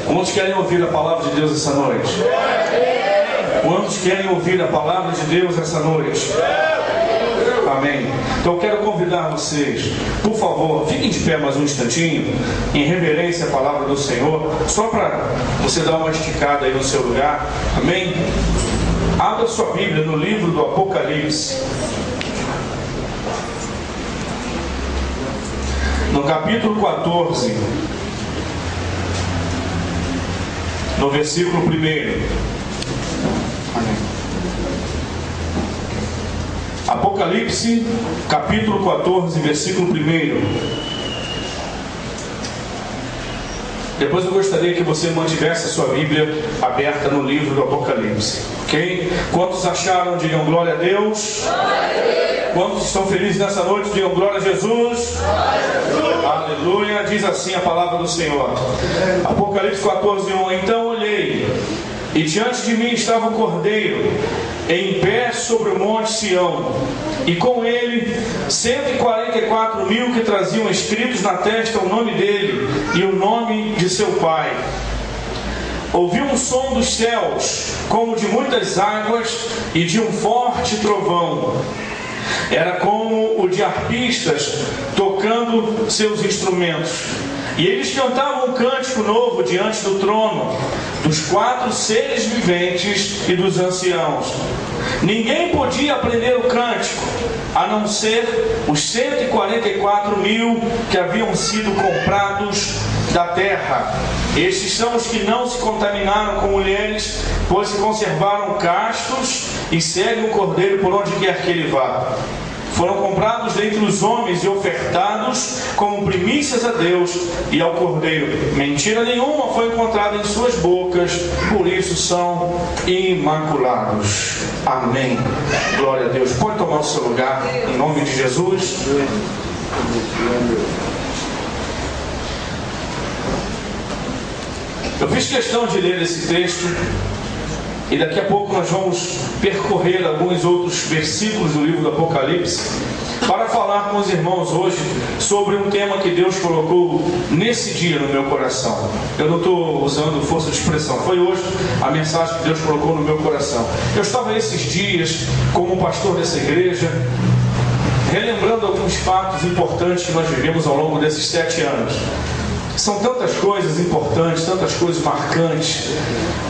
Quantos querem ouvir a palavra de Deus essa noite? Quantos querem ouvir a palavra de Deus essa noite? Amém. Então eu quero convidar vocês, por favor, fiquem de pé mais um instantinho, em reverência à palavra do Senhor, só para você dar uma esticada aí no seu lugar. Amém. Abra sua Bíblia no livro do Apocalipse, no capítulo 14, no versículo 1. Amém. Apocalipse, capítulo 14, versículo 1. Depois eu gostaria que você mantivesse a sua Bíblia aberta no livro do Apocalipse. Ok? Quantos acharam, digam glória a Deus. Quantos estão felizes nessa noite, digam glória a Jesus. Aleluia. Diz assim a palavra do Senhor. Apocalipse 14, 1. Então olhei, e diante de mim estava o Cordeiro, em pé sobre o monte Sião, e com ele 144 mil que traziam escritos na testa o nome dele e o nome de seu pai. Ouvi um som dos céus, como de muitas águas, e de um forte trovão. Era como o de arpistas tocando seus instrumentos. E eles cantavam um cântico novo diante do trono, dos 4 seres viventes e dos anciãos. Ninguém podia aprender o cântico, a não ser os 144 mil que haviam sido comprados da terra. Estes são os que não se contaminaram com mulheres, pois se conservaram castos e seguem o Cordeiro por onde quer que ele vá. Foram comprados dentre os homens e ofertados como primícias a Deus e ao Cordeiro. Mentira nenhuma foi encontrada em suas bocas, por isso são imaculados. Amém. Glória a Deus. Pode tomar o seu lugar, em nome de Jesus. Eu fiz questão de ler esse texto, e daqui a pouco nós vamos percorrer alguns outros versículos do livro do Apocalipse para falar com os irmãos hoje sobre um tema que Deus colocou nesse dia no meu coração. Eu não estou usando força de expressão, foi hoje a mensagem que Deus colocou no meu coração. Eu estava esses dias como pastor dessa igreja, relembrando alguns fatos importantes que nós vivemos ao longo desses 7 anos. São tantas coisas importantes, tantas coisas marcantes,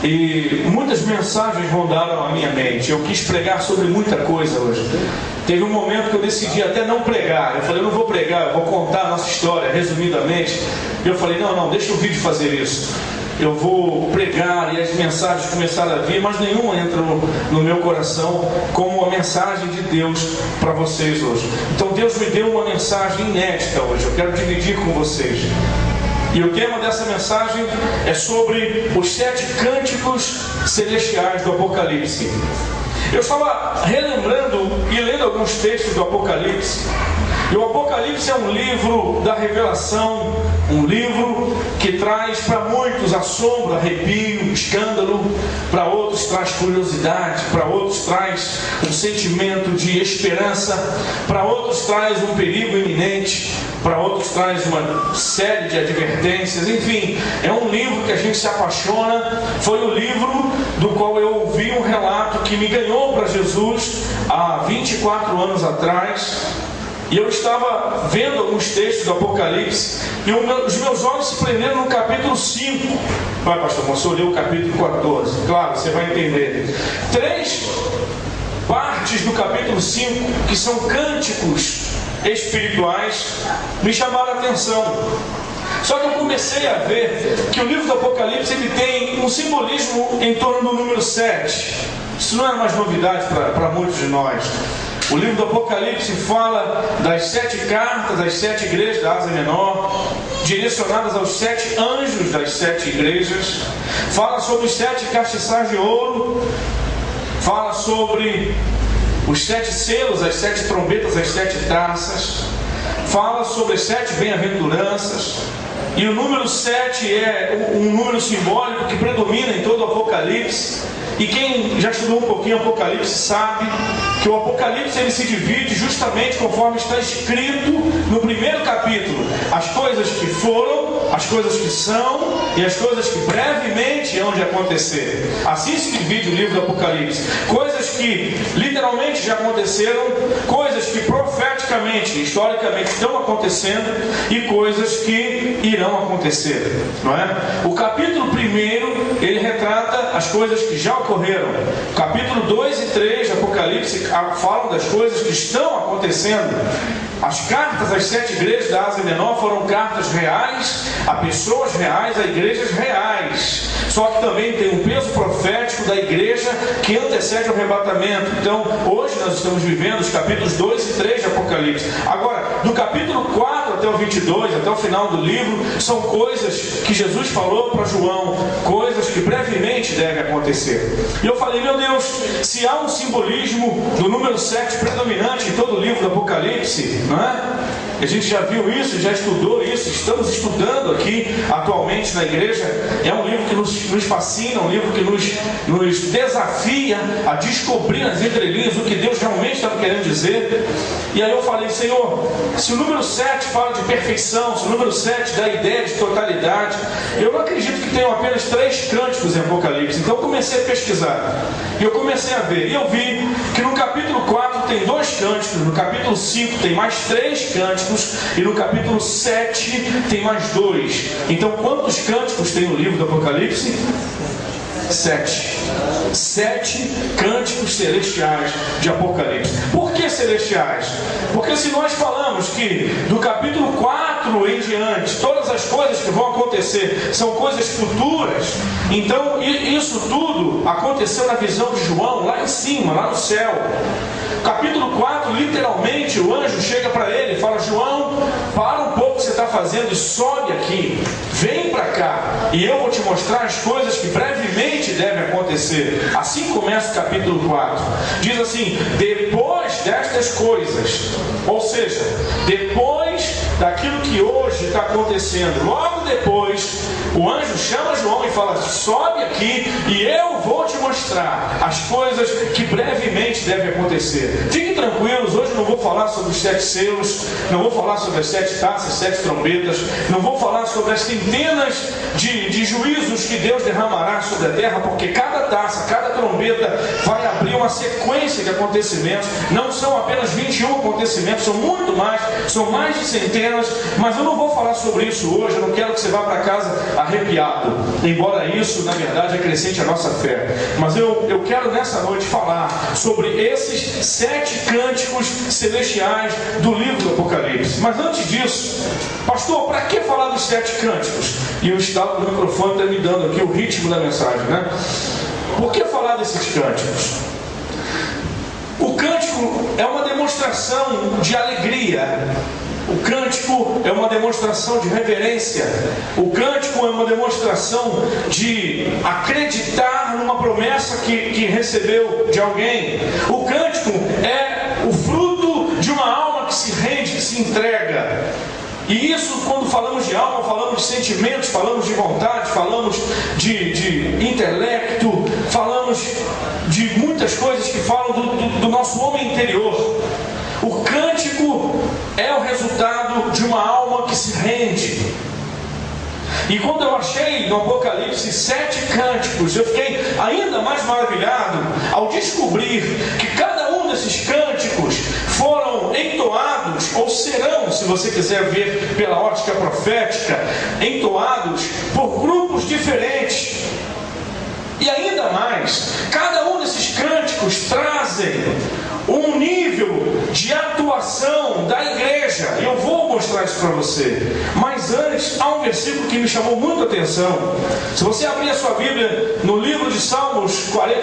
e muitas mensagens rondaram a minha mente. Eu quis pregar sobre muita coisa hoje. Teve um momento que eu decidi até não pregar. Eu falei, eu não vou pregar, eu vou contar a nossa história resumidamente. E eu falei, não, deixa o vídeo fazer isso. Eu vou pregar, e as mensagens começaram a vir, mas nenhuma entra no meu coração como a mensagem de Deus para vocês hoje. Então Deus me deu uma mensagem inédita hoje, eu quero dividir com vocês. E o tema dessa mensagem é sobre os 7 cânticos celestiais do Apocalipse. Eu estava relembrando e lendo alguns textos do Apocalipse. E o Apocalipse é um livro da revelação, um livro que traz para muitos assombro, arrepio, escândalo, para outros traz curiosidade, para outros traz um sentimento de esperança, para outros traz um perigo iminente, para outros traz uma série de advertências. Enfim, é um livro que a gente se apaixona. Foi o livro do qual eu ouvi um relato que me ganhou para Jesus há 24 anos atrás. E eu estava vendo alguns textos do Apocalipse, e os meus olhos se prenderam no capítulo 5. Vai, pastor, você leu o capítulo 14. Claro, você vai entender. 3 partes do capítulo 5, que são cânticos espirituais, me chamaram a atenção. Só que eu comecei a ver que o livro do Apocalipse ele tem um simbolismo em torno do número 7. Isso não é mais novidade para muitos de nós. O livro do Apocalipse fala das 7 cartas, das 7 igrejas da Ásia Menor, direcionadas aos 7 anjos das 7 igrejas. Fala sobre os 7 castiçais de ouro. Fala sobre os 7 selos, as 7 trombetas, as 7 taças. Fala sobre as 7 bem-aventuranças. E o número 7 é um número simbólico que predomina em todo o Apocalipse. E quem já estudou um pouquinho Apocalipse sabe que o Apocalipse ele se divide justamente conforme está escrito no primeiro capítulo: as coisas que foram, as coisas que são e as coisas que brevemente hão de acontecer. Assim se divide o livro do Apocalipse: coisas que literalmente já aconteceram, coisas que profeticamente, historicamente estão acontecendo e coisas que irão acontecer, não é? O capítulo 1 ele retrata as coisas que já ocorreram. Capítulo 2 e 3 de Apocalipse falam das coisas que estão acontecendo. As cartas às 7 igrejas da Ásia Menor foram cartas reais, a pessoas reais, a igrejas reais. Só que também tem um peso profético da igreja que antecede o arrebatamento. Então, hoje nós estamos vivendo os capítulos 2 e 3 de Apocalipse. Agora, do capítulo 4 até o 22, até o final do livro, são coisas que Jesus falou para João, coisas que brevemente devem acontecer. E eu falei, meu Deus, se há um simbolismo do número 7 predominante em todo o livro do Apocalipse, não é? A gente já viu isso, já estudou isso, estamos estudando aqui atualmente na igreja. É um livro que nos fascina, um livro que nos desafia a descobrir nas entrelinhas o que Deus realmente estava querendo dizer. E aí eu falei, Senhor, se o número 7 fala de perfeição, se o número 7 dá ideia de totalidade, eu não acredito que tenham apenas 3 cânticos em Apocalipse. Então eu comecei a pesquisar, e eu comecei a ver, e eu vi que no capítulo 4 tem 2 cânticos, no capítulo 5 tem mais 3 cânticos, e no capítulo 7 tem mais 2. Então quantos cânticos tem no livro do Apocalipse? 7. 7 cânticos celestiais de Apocalipse. Por que celestiais? Porque se nós falamos que do capítulo 4 em diante, todas as coisas que vão acontecer são coisas futuras, então isso tudo aconteceu na visão de João, lá em cima, lá no céu. Capítulo 4, literalmente, o anjo chega para ele e fala, João, para um pouco o que você está fazendo e sobe aqui, vem para cá, e eu vou te mostrar as coisas que brevemente devem acontecer. Assim começa o capítulo 4. Diz assim, depois destas coisas, ou seja, depois daquilo que hoje está acontecendo, logo depois, o anjo chama João e fala, sobe aqui e eu vou te mostrar as coisas que brevemente devem acontecer. Fiquem tranquilos, hoje eu não vou falar sobre os 7 selos, não vou falar sobre as 7 taças, 7 trombetas, não vou falar sobre as centenas de juízos que Deus derramará sobre a terra, porque cada taça, cada trombeta vai abrir uma sequência de acontecimentos. Não são apenas 21 acontecimentos, são muito mais, são mais de centenas, mas eu não vou falar sobre isso hoje. Eu não quero que você vá para casa arrepiado, embora isso na verdade acrescente a nossa fé, mas eu quero nessa noite falar sobre esses 7 cânticos celestiais do livro do Apocalipse. Mas antes disso, pastor, para que falar dos 7 cânticos? E o estado do microfone está me dando aqui o ritmo da mensagem, né? Por que falar desses cânticos? O cântico é uma demonstração de alegria. O cântico é uma demonstração de reverência. O cântico é uma demonstração de acreditar numa promessa que recebeu de alguém. O cântico é o fruto de uma alma que se rende, que se entrega. E isso, quando falamos de alma, falamos de sentimentos, falamos de vontade, falamos de intelecto, falamos de muitas coisas que falam do nosso homem interior. O cântico é o resultado de uma alma que se rende. E quando eu achei no Apocalipse 7 cânticos, eu fiquei ainda mais maravilhado ao descobrir que cada um desses cânticos foram entoados, ou serão, se você quiser ver pela ótica profética, entoados por grupos diferentes. E ainda mais, cada um desses cânticos trazem um nível de atuação da igreja. Eu vou mostrar isso para você. Mas antes, há um versículo que me chamou muito a atenção. Se você abrir a sua Bíblia no livro de Salmos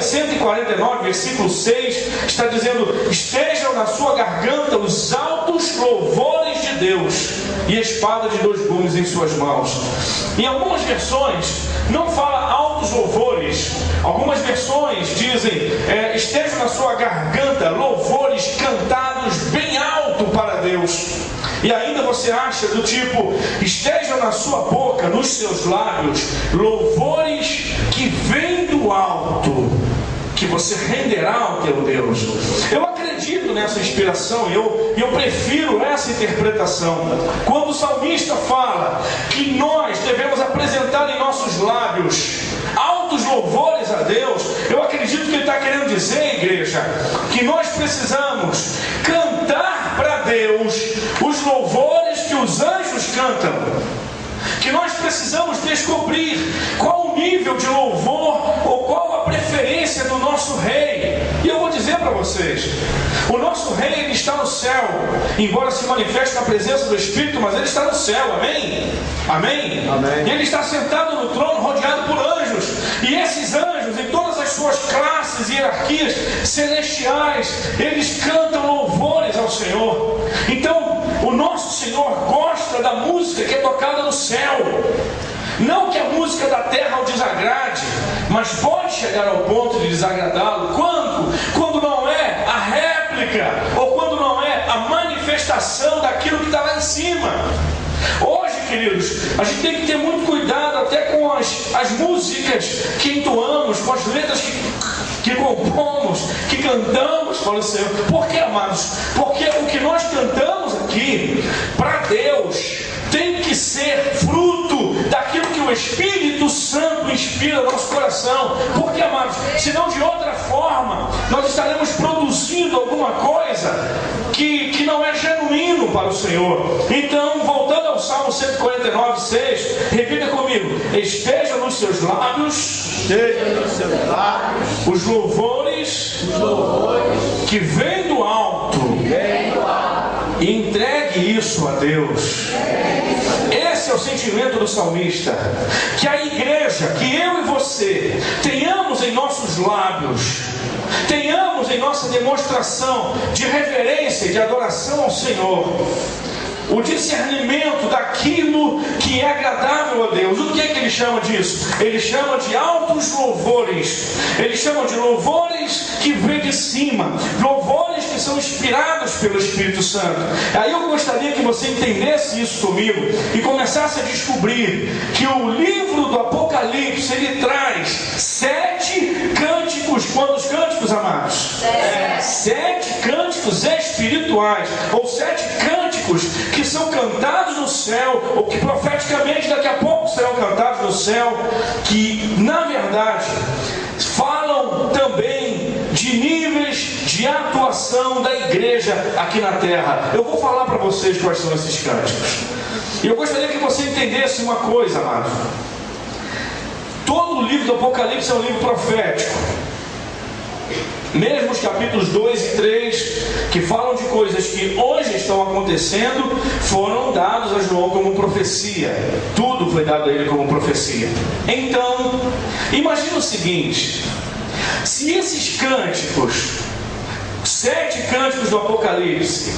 149, versículo 6, está dizendo, estejam na sua garganta os altos louvores de Deus e espada de 2 gumes em suas mãos. Em algumas versões não fala altos louvores. Algumas versões dizem, estejam na sua garganta louvores cantados bem alto para Deus. E ainda você acha do tipo, estejam na sua boca, nos seus lábios, louvores que vêm do alto, que você renderá ao teu Deus. Eu acredito acredito nessa inspiração, eu prefiro essa interpretação. Quando o salmista fala que nós devemos apresentar em nossos lábios altos louvores a Deus, eu acredito que ele está querendo dizer, igreja, que nós precisamos cantar para Deus os louvores que os anjos cantam. Que nós precisamos descobrir qual o nível de louvor ou qual a preferência do nosso rei. E eu vou dizer para vocês, o nosso rei, ele está no céu, embora se manifeste na presença do Espírito, mas ele está no céu, amém? Amém? Amém. E ele está sentado no trono, rodeado por anjos, e esses anjos, em todas as suas classes e hierarquias celestiais, eles cantam louvores ao Senhor. Então, o nosso Senhor gosta da música que é tocada no céu. Não que a música da terra o desagrade, mas pode chegar ao ponto de desagradá-lo quando não é a réplica, ou quando não é a manifestação daquilo que está lá em cima. Hoje, queridos, a gente tem que ter muito cuidado até com as músicas que entoamos, com as letras que compomos, que cantamos para o Senhor. Por que, amados? Porque o que nós cantamos aqui, para Deus, tem que ser fruto daquilo que o Espírito Santo inspira no nosso coração. Porque, amados, senão de outra forma, nós estaremos produzindo alguma coisa que não é genuíno para o Senhor. Então, voltando ao Salmo 149:6, repita comigo: esteja nos seus lábios, os louvores que vêm do alto, e entregue isso a Deus. Esse é o sentimento do salmista. Que a igreja, que eu e você tenhamos em nossos lábios, tenhamos em nossa demonstração de reverência e de adoração ao Senhor, o discernimento daquilo que é agradável a Deus. O que é que ele chama disso? Ele chama de altos louvores. Ele chama de louvores que vêm de cima, louvores que são inspirados pelo Espírito Santo. Aí eu gostaria que você entendesse isso comigo e começasse a descobrir que o livro do Apocalipse, ele traz 7 cânticos. Quantos cânticos, amados? 7 cânticos espirituais, ou 7 cânticos que são cantados no céu, ou que profeticamente daqui a pouco serão cantados no céu, que na verdade falam também de níveis de atuação da igreja aqui na terra. Eu vou falar para vocês quais são esses cânticos, e eu gostaria que você entendesse uma coisa, amado. Todo o livro do Apocalipse é um livro profético. Mesmo os capítulos 2 e 3, que falam de coisas que hoje estão acontecendo, foram dados a João como profecia. Tudo foi dado a ele como profecia. Então, imagina o seguinte: se esses cânticos, 7 cânticos do Apocalipse,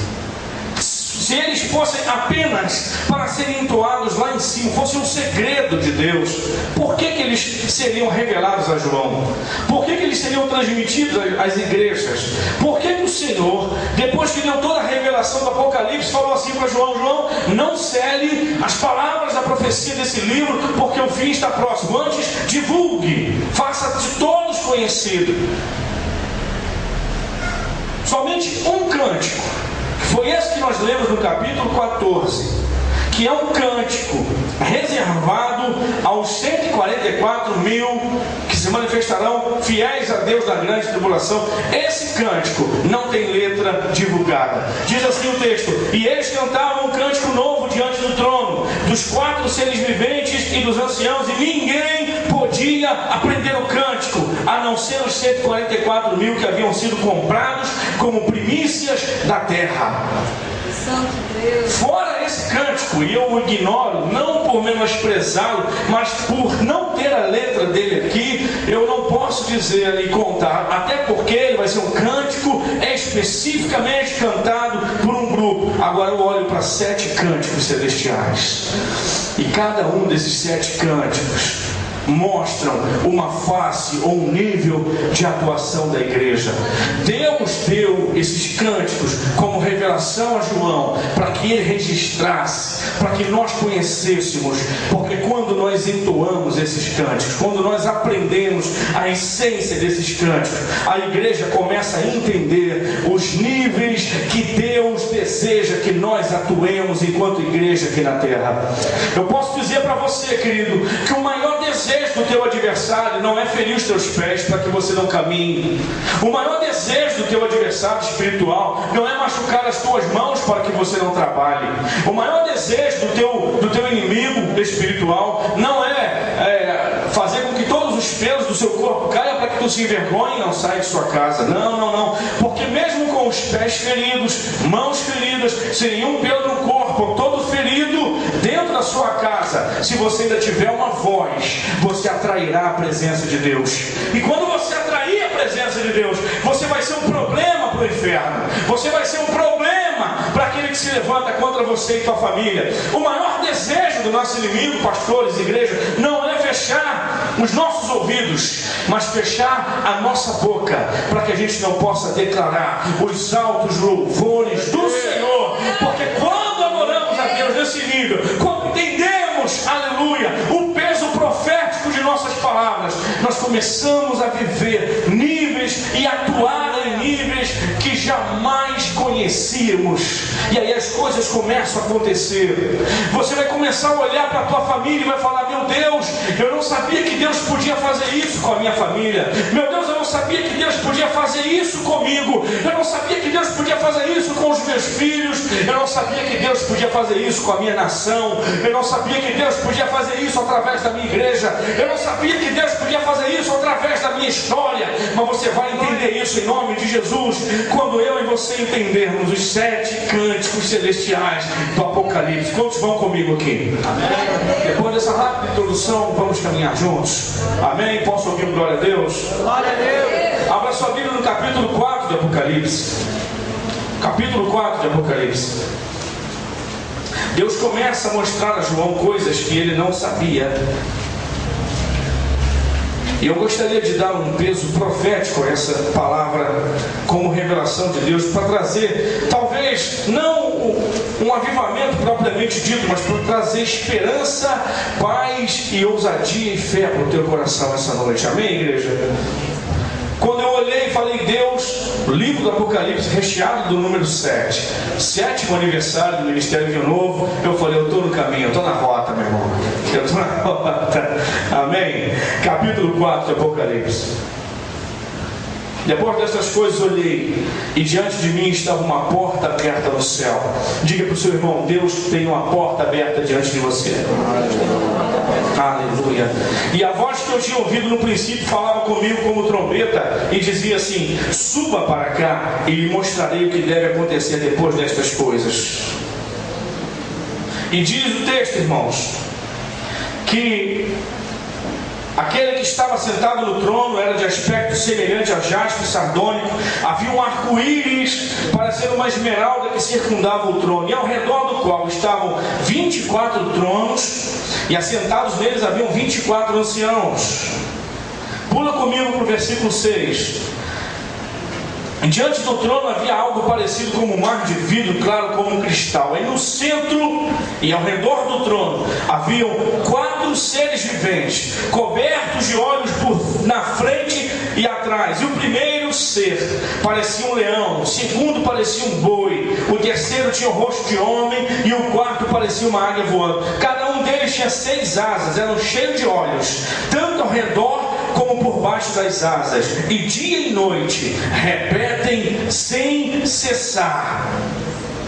se eles fossem apenas para serem entoados lá em cima, fosse um segredo de Deus, por que eles seriam revelados a João? Por que eles seriam transmitidos às igrejas? Por que o Senhor, depois que deu toda a revelação do Apocalipse, falou assim para João: João, não cele as palavras da profecia desse livro, porque o fim está próximo. Antes, divulgue, faça de todos conhecido. Somente um cântico, foi esse que nós lemos no capítulo 14, que é um cântico reservado aos 144 mil que se manifestarão fiéis a Deus na grande tribulação. Esse cântico não tem letra divulgada. Diz assim o texto: e eles cantavam um cântico novo diante do trono, dos 4 seres viventes e dos anciãos, e ninguém podia aprender o cântico, a não ser os 144 mil que haviam sido comprados como primícias da terra. Fora esse cântico, e eu o ignoro, não por menosprezá-lo, mas por não ter a letra dele aqui, eu não posso dizer e contar, até porque ele vai ser um cântico especificamente cantado por um grupo. Agora eu olho para 7 cânticos celestiais, e cada um desses 7 cânticos mostram uma face ou um nível de atuação da igreja. Deus deu esses cânticos como revelação a João, para que ele registrasse, para que nós conhecêssemos, porque quando nós nós entoamos esses cânticos, quando nós aprendemos a essência desses cânticos, a igreja começa a entender os níveis que Deus deseja que nós atuemos enquanto igreja aqui na terra. Eu posso dizer para você, querido, que o maior desejo do teu adversário não é ferir os teus pés para que você não caminhe. O maior desejo do teu adversário espiritual não é machucar as tuas mãos para que você não trabalhe. O maior desejo do teu inimigo espiritual não é fazer com que todos os pelos do seu corpo caiam para que tu se envergonhe e não saia de sua casa. Não. Porque mesmo com os pés feridos, mãos feridas, sem nenhum pelo no corpo, todo ferido dentro da sua casa, se você ainda tiver uma voz, você atrairá a presença de Deus. E quando você atrair a presença de Deus, você vai ser um problema para o inferno. Você vai ser um problema para aquele que se levanta contra você e tua família. O maior desejo do nosso inimigo, pastores, igreja, não é fechar os nossos ouvidos, mas fechar a nossa boca, para que a gente não possa declarar os altos louvores do Senhor. Porque quando adoramos a Deus nesse nível, quando entendemos, aleluia, o peso profético de nossas palavras, nós começamos a viver níveis e atuar em níveis que jamais conhecíamos. E aí as coisas começam a acontecer. Você vai começar a olhar para a tua família e vai falar: meu Deus, eu não sabia que Deus podia fazer isso com a minha família. Meu Deus, eu não sabia que Deus podia fazer isso comigo. Eu não sabia que Deus podia fazer isso com os meus filhos. Eu não sabia que Deus podia fazer isso com a minha nação. Eu não sabia que Deus podia fazer isso através da minha igreja. Eu não sabia que Deus podia fazer isso através da minha história. Mas você vai entender isso em nome de Jesus, quando eu e você entendermos os 7 cânticos celestiais do Apocalipse. Quantos vão comigo aqui? Amém. Depois dessa rápida introdução, vamos caminhar juntos. Amém? Posso ouvir um glória a Deus? Glória a Deus. Abra sua Bíblia no capítulo 4 de Apocalipse. Capítulo 4 de Apocalipse. Deus começa a mostrar a João coisas que ele não sabia. E eu gostaria de dar um peso profético a essa palavra como revelação de Deus, para trazer, talvez, não um avivamento propriamente dito, mas para trazer esperança, paz e ousadia e fé para o teu coração essa noite. Amém, igreja? Quando eu olhei e falei: Deus, o livro do Apocalipse recheado do número 7, 7º aniversário do Ministério Rio Novo, eu falei: eu estou no caminho, eu estou na rota, meu irmão, eu estou na rota. Amém? Capítulo 4 de Apocalipse. Depois dessas coisas olhei, e diante de mim estava uma porta aberta no céu. Diga para o seu irmão: Deus tem uma porta aberta diante de você. Aleluia. E a voz que eu tinha ouvido no princípio falava comigo como trombeta e dizia assim: suba para cá e lhe mostrarei o que deve acontecer depois destas coisas. E diz o texto, irmãos, que aquele que estava sentado no trono era de aspecto semelhante a jaspe sardônico. Havia um arco-íris parecendo uma esmeralda que circundava o trono, e ao redor do qual estavam 24 tronos, e assentados neles haviam 24 anciãos. Pula comigo para o versículo 6. Diante do trono havia algo parecido como um mar de vidro claro como um cristal. E no centro e ao redor do trono haviam 4 seres viventes, cobertos de olhos na frente e atrás. E o primeiro ser parecia um leão, o segundo parecia um boi, o terceiro tinha o rosto de homem e o quarto parecia uma águia voando. Cada um deles tinha 6 asas, eram cheios de olhos, tanto ao redor como por baixo das asas, e dia e noite repetem sem cessar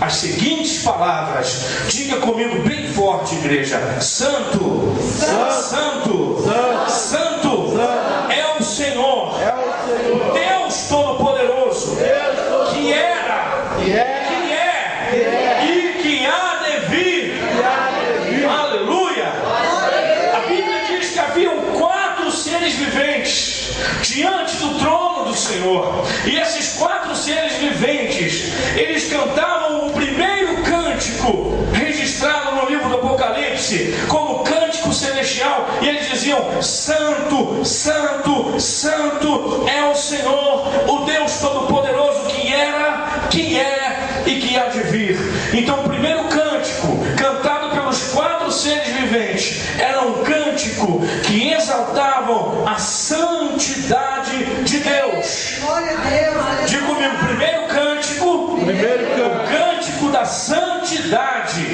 as seguintes palavras. Diga comigo bem forte, igreja: Santo, Santo, Santo, Santo é o Senhor, Deus Todo-Poderoso, que era, que é e que há de vir. Aleluia. A Bíblia diz que haviam 4 seres viventes diante do trono do Senhor, e esses 4 seres viventes, eles cantavam o primeiro cântico registrado no livro do Apocalipse como cântico celestial, e eles diziam: Santo, Santo, Santo é o Senhor, o Deus Todo-Poderoso, que era, que é e que há de vir. Então o primeiro cântico cantado pelos 4 seres viventes era um cântico cântico que exaltavam a santidade de Deus. Diga comigo, primeiro cântico, o cântico da santidade.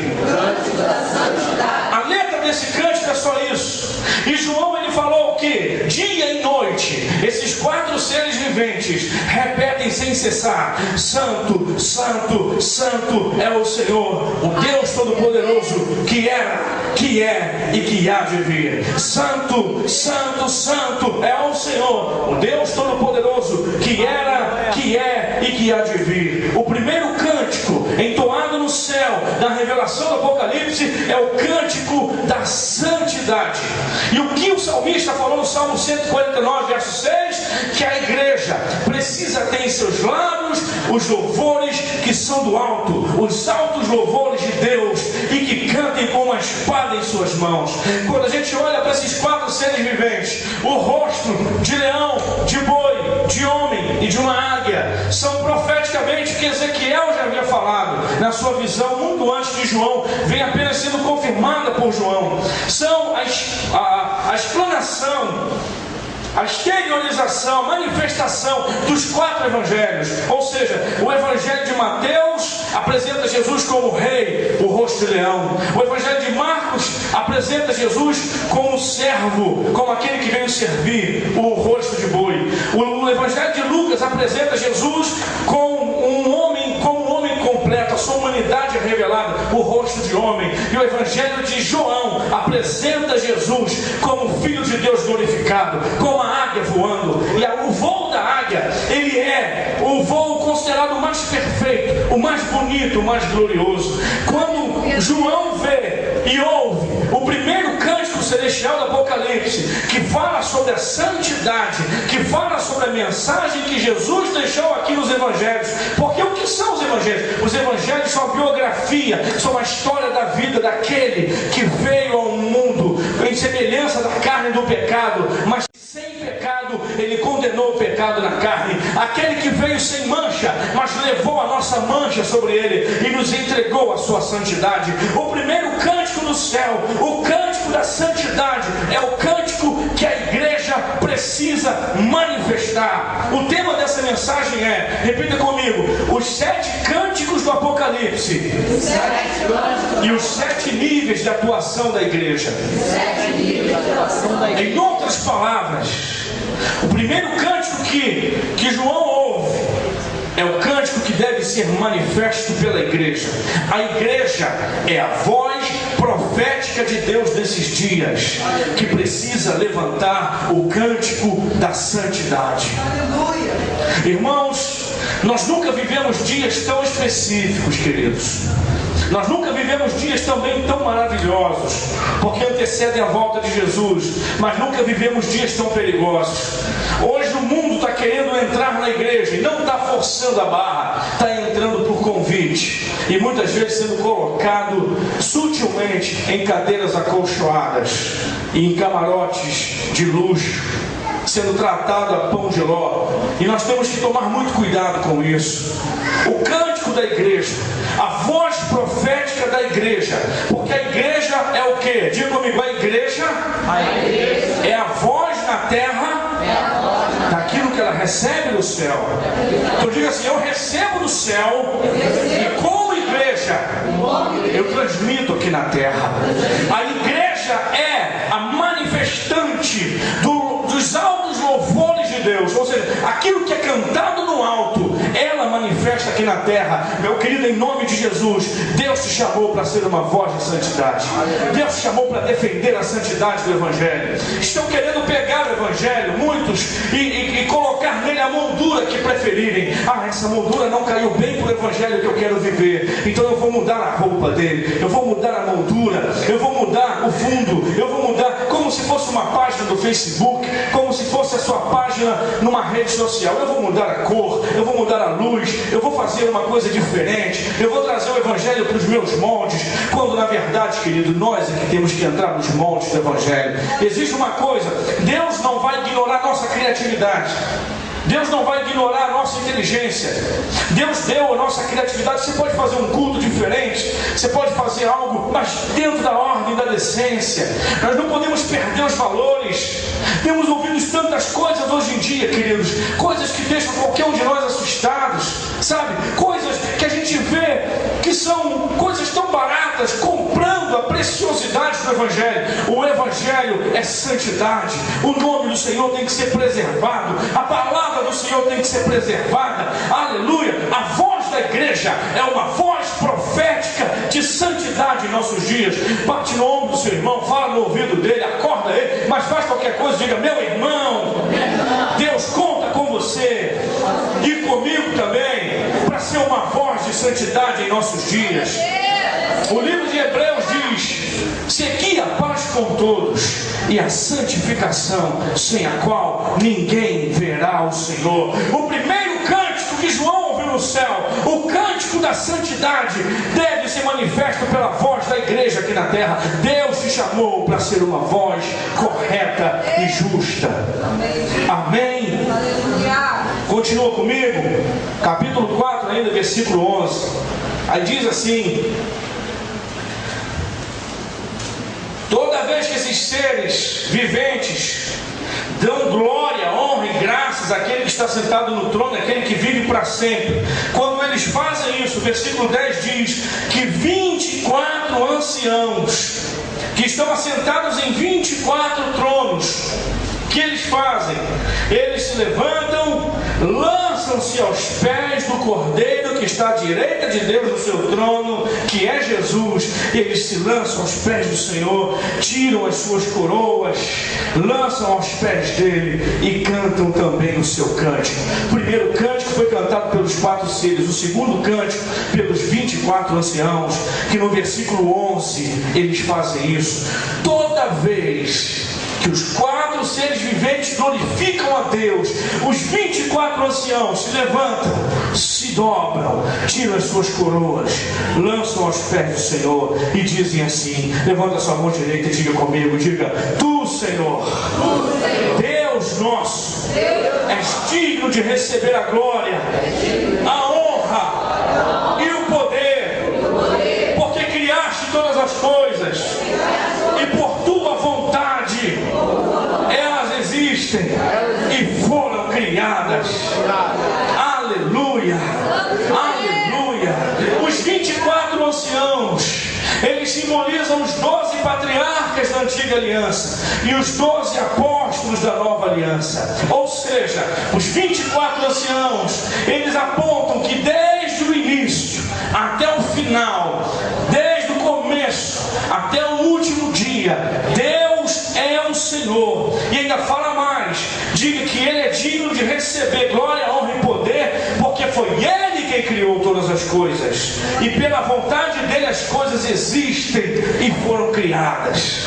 A letra desse cântico é só isso. E João, ele falou o que? Dia e noite, esses 4 seres viventes repetem sem cessar: Santo, Santo, Santo é o Senhor, o Deus Todo-Poderoso, que era, que é e que há de vir. Santo, Santo, Santo é o Senhor, o Deus Todo-Poderoso, que era, que é e que há de vir. O primeiro cântico entoado no céu da revelação do Apocalipse é o cântico da santidade. E o que o salmista falou no Salmo 149, verso 6? Que a igreja precisa ter em seus lábios os louvores que são do alto, os altos louvores de Deus, e que cantem com uma espada em suas mãos. Quando a gente olha para esses 4 seres viventes, o rosto de leão, de boi, de homem e de uma águia, são profeticamente que Ezequiel já havia falado na sua visão muito antes de João, vem apenas sendo confirmada por João. São a explanação, a exteriorização, a manifestação dos 4 evangelhos. Ou seja, o evangelho de Mateus apresenta Jesus como rei, o rosto de leão. O evangelho de Marcos apresenta Jesus como servo, como aquele que veio servir, o rosto de boi. O evangelho de Lucas apresenta Jesus como um homem completo, a sua humanidade é revelada, o rosto de homem. E o evangelho de João apresenta Jesus como Filho de Deus glorificado, como a águia voando. E o voo da águia, ele é o voo considerado o mais perfeito, o mais bonito, o mais glorioso. Quando João vê e ouve o primeiro cântico celestial do Apocalipse, que fala sobre a santidade, que fala sobre a mensagem que Jesus deixou aqui nos evangelhos. Porque o que são os evangelhos? Os evangelhos são a biografia, são a história da vida daquele que veio ao mundo em semelhança da carne do pecado, mas sem pecado. Ele condenou o pecado na carne. Aquele que veio sem mancha, mas levou a nossa mancha sobre ele e nos entregou a sua santidade. O primeiro cântico do céu, o cântico da santidade, é o cântico que a igreja precisa manifestar. O tema dessa mensagem é, repita comigo, os 7 cânticos do Apocalipse e os 7 níveis de atuação da igreja. Em outras palavras, o primeiro cântico que João ouve é o cântico que deve ser manifesto pela igreja. A igreja é a voz profética de Deus nesses dias, que precisa levantar o cântico da santidade. Aleluia. Irmãos, nós nunca vivemos dias tão específicos, queridos. Nós nunca vivemos dias também tão maravilhosos, porque antecedem a volta de Jesus, mas nunca vivemos dias tão perigosos. Hoje o mundo está querendo entrar na igreja e não está forçando a barra, está entrando por convite, e muitas vezes sendo colocado sutilmente em cadeiras acolchoadas e em camarotes de luxo, sendo tratado a pão de ló. E nós temos que tomar muito cuidado com isso. O cântico da igreja, a voz profética da igreja, porque a igreja é o que? Diga comigo, a igreja é a voz na terra daquilo que ela recebe do céu. Então diga assim: eu recebo do céu, e como igreja eu transmito aqui na terra. A igreja é a manifestante dos altos louvores de Deus, ou seja, aquilo que é cantado no alto, ela manifesta aqui na terra. Meu querido, em nome de Jesus, Deus te chamou para ser uma voz de santidade. Deus te chamou para defender a santidade do Evangelho. Estão querendo pegar o Evangelho, muitos, e colocar nele a moldura que preferirem. Essa moldura não caiu bem para o Evangelho que eu quero viver, então eu vou mudar a roupa dele, eu vou mudar a moldura, eu vou mudar o fundo, eu vou mudar, como se fosse uma página do Facebook, como se fosse a sua página numa rede social. Eu vou mudar a cor, eu vou mudar a luz, eu vou fazer uma coisa diferente, eu vou trazer o Evangelho para os meus moldes, quando na verdade, querido, nós é que temos que entrar nos moldes do Evangelho. Existe uma coisa: Deus não vai ignorar nossa criatividade. Deus não vai ignorar a nossa inteligência. Deus deu a nossa criatividade. Você pode fazer um culto diferente, você pode fazer algo, mas dentro da ordem da decência. Nós não podemos perder os valores. Temos ouvido tantas coisas hoje em dia, queridos, coisas que deixam qualquer um de nós assustados, sabe? Coisas que a gente vê que são coisas tão baratas, comprando a preciosidade do Evangelho. O Evangelho é santidade. O nome do Senhor tem que ser preservado. A palavra do Senhor tem que ser preservada. Aleluia. A voz da igreja é uma voz profética de santidade em nossos dias. Bate no ombro do seu irmão, fala no ouvido dele, acorda ele, mas faz qualquer coisa, diga: meu irmão, Deus conta com você e comigo também, para ser uma voz de santidade em nossos dias. O livro de Hebreus diz: segui a paz com todos e a santificação, sem a qual ninguém verá o Senhor. O primeiro cântico que João ouviu no céu, o cântico da santidade, deve ser manifesto pela voz da igreja aqui na terra. Deus te chamou para ser uma voz correta e justa. Amém? Continua comigo, capítulo 4 ainda, versículo 11. Aí diz assim: toda vez que esses seres viventes dão glória, honra e graças àquele que está sentado no trono, àquele que vive para sempre, quando eles fazem isso, o versículo 10 diz que 24 anciãos que estão assentados em 24 tronos, o que eles fazem? Eles se levantam, lançam-se aos pés do Cordeiro que está à direita de Deus no seu trono, que é Jesus. Eles se lançam aos pés do Senhor, tiram as suas coroas, lançam aos pés dele e cantam também o seu cântico. O primeiro cântico foi cantado pelos 4 seres, o segundo cântico pelos 24 anciãos, que no versículo 11 eles fazem isso. Toda vez que os 4 seres viventes glorificam a Deus, os 24 anciãos se levantam, se dobram, tiram as suas coroas, lançam aos pés do Senhor e dizem assim: levanta a sua mão direita e diga comigo, diga: tu, Senhor, Deus nosso, és digno de receber a glória, a honra e o poder, porque criaste todas as coisas e por tua vontade elas existem e foram criadas. Aleluia, aleluia. Os 24 anciãos, eles simbolizam os 12 patriarcas da antiga aliança e os 12 apóstolos da nova aliança. Ou seja, os 24 anciãos, eles apontam que desde o início até o final, desde o começo até o último dia, Deus é o Senhor. E ainda fala mais, diga que Ele é digno de receber glória, honra e poder, porque foi Ele quem criou todas as coisas, e pela vontade dele as coisas existem e foram criadas.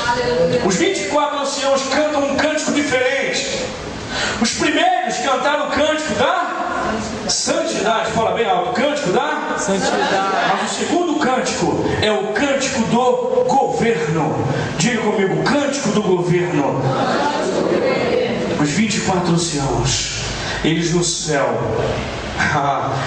Os 24 anciãos cantam um cântico diferente. Os primeiros cantaram o cântico da santidade, fala bem alto, cântico da santidade. Mas o segundo cântico é o cântico do governo. Diga comigo, cântico do governo. Os 24 anciãos, eles no céu,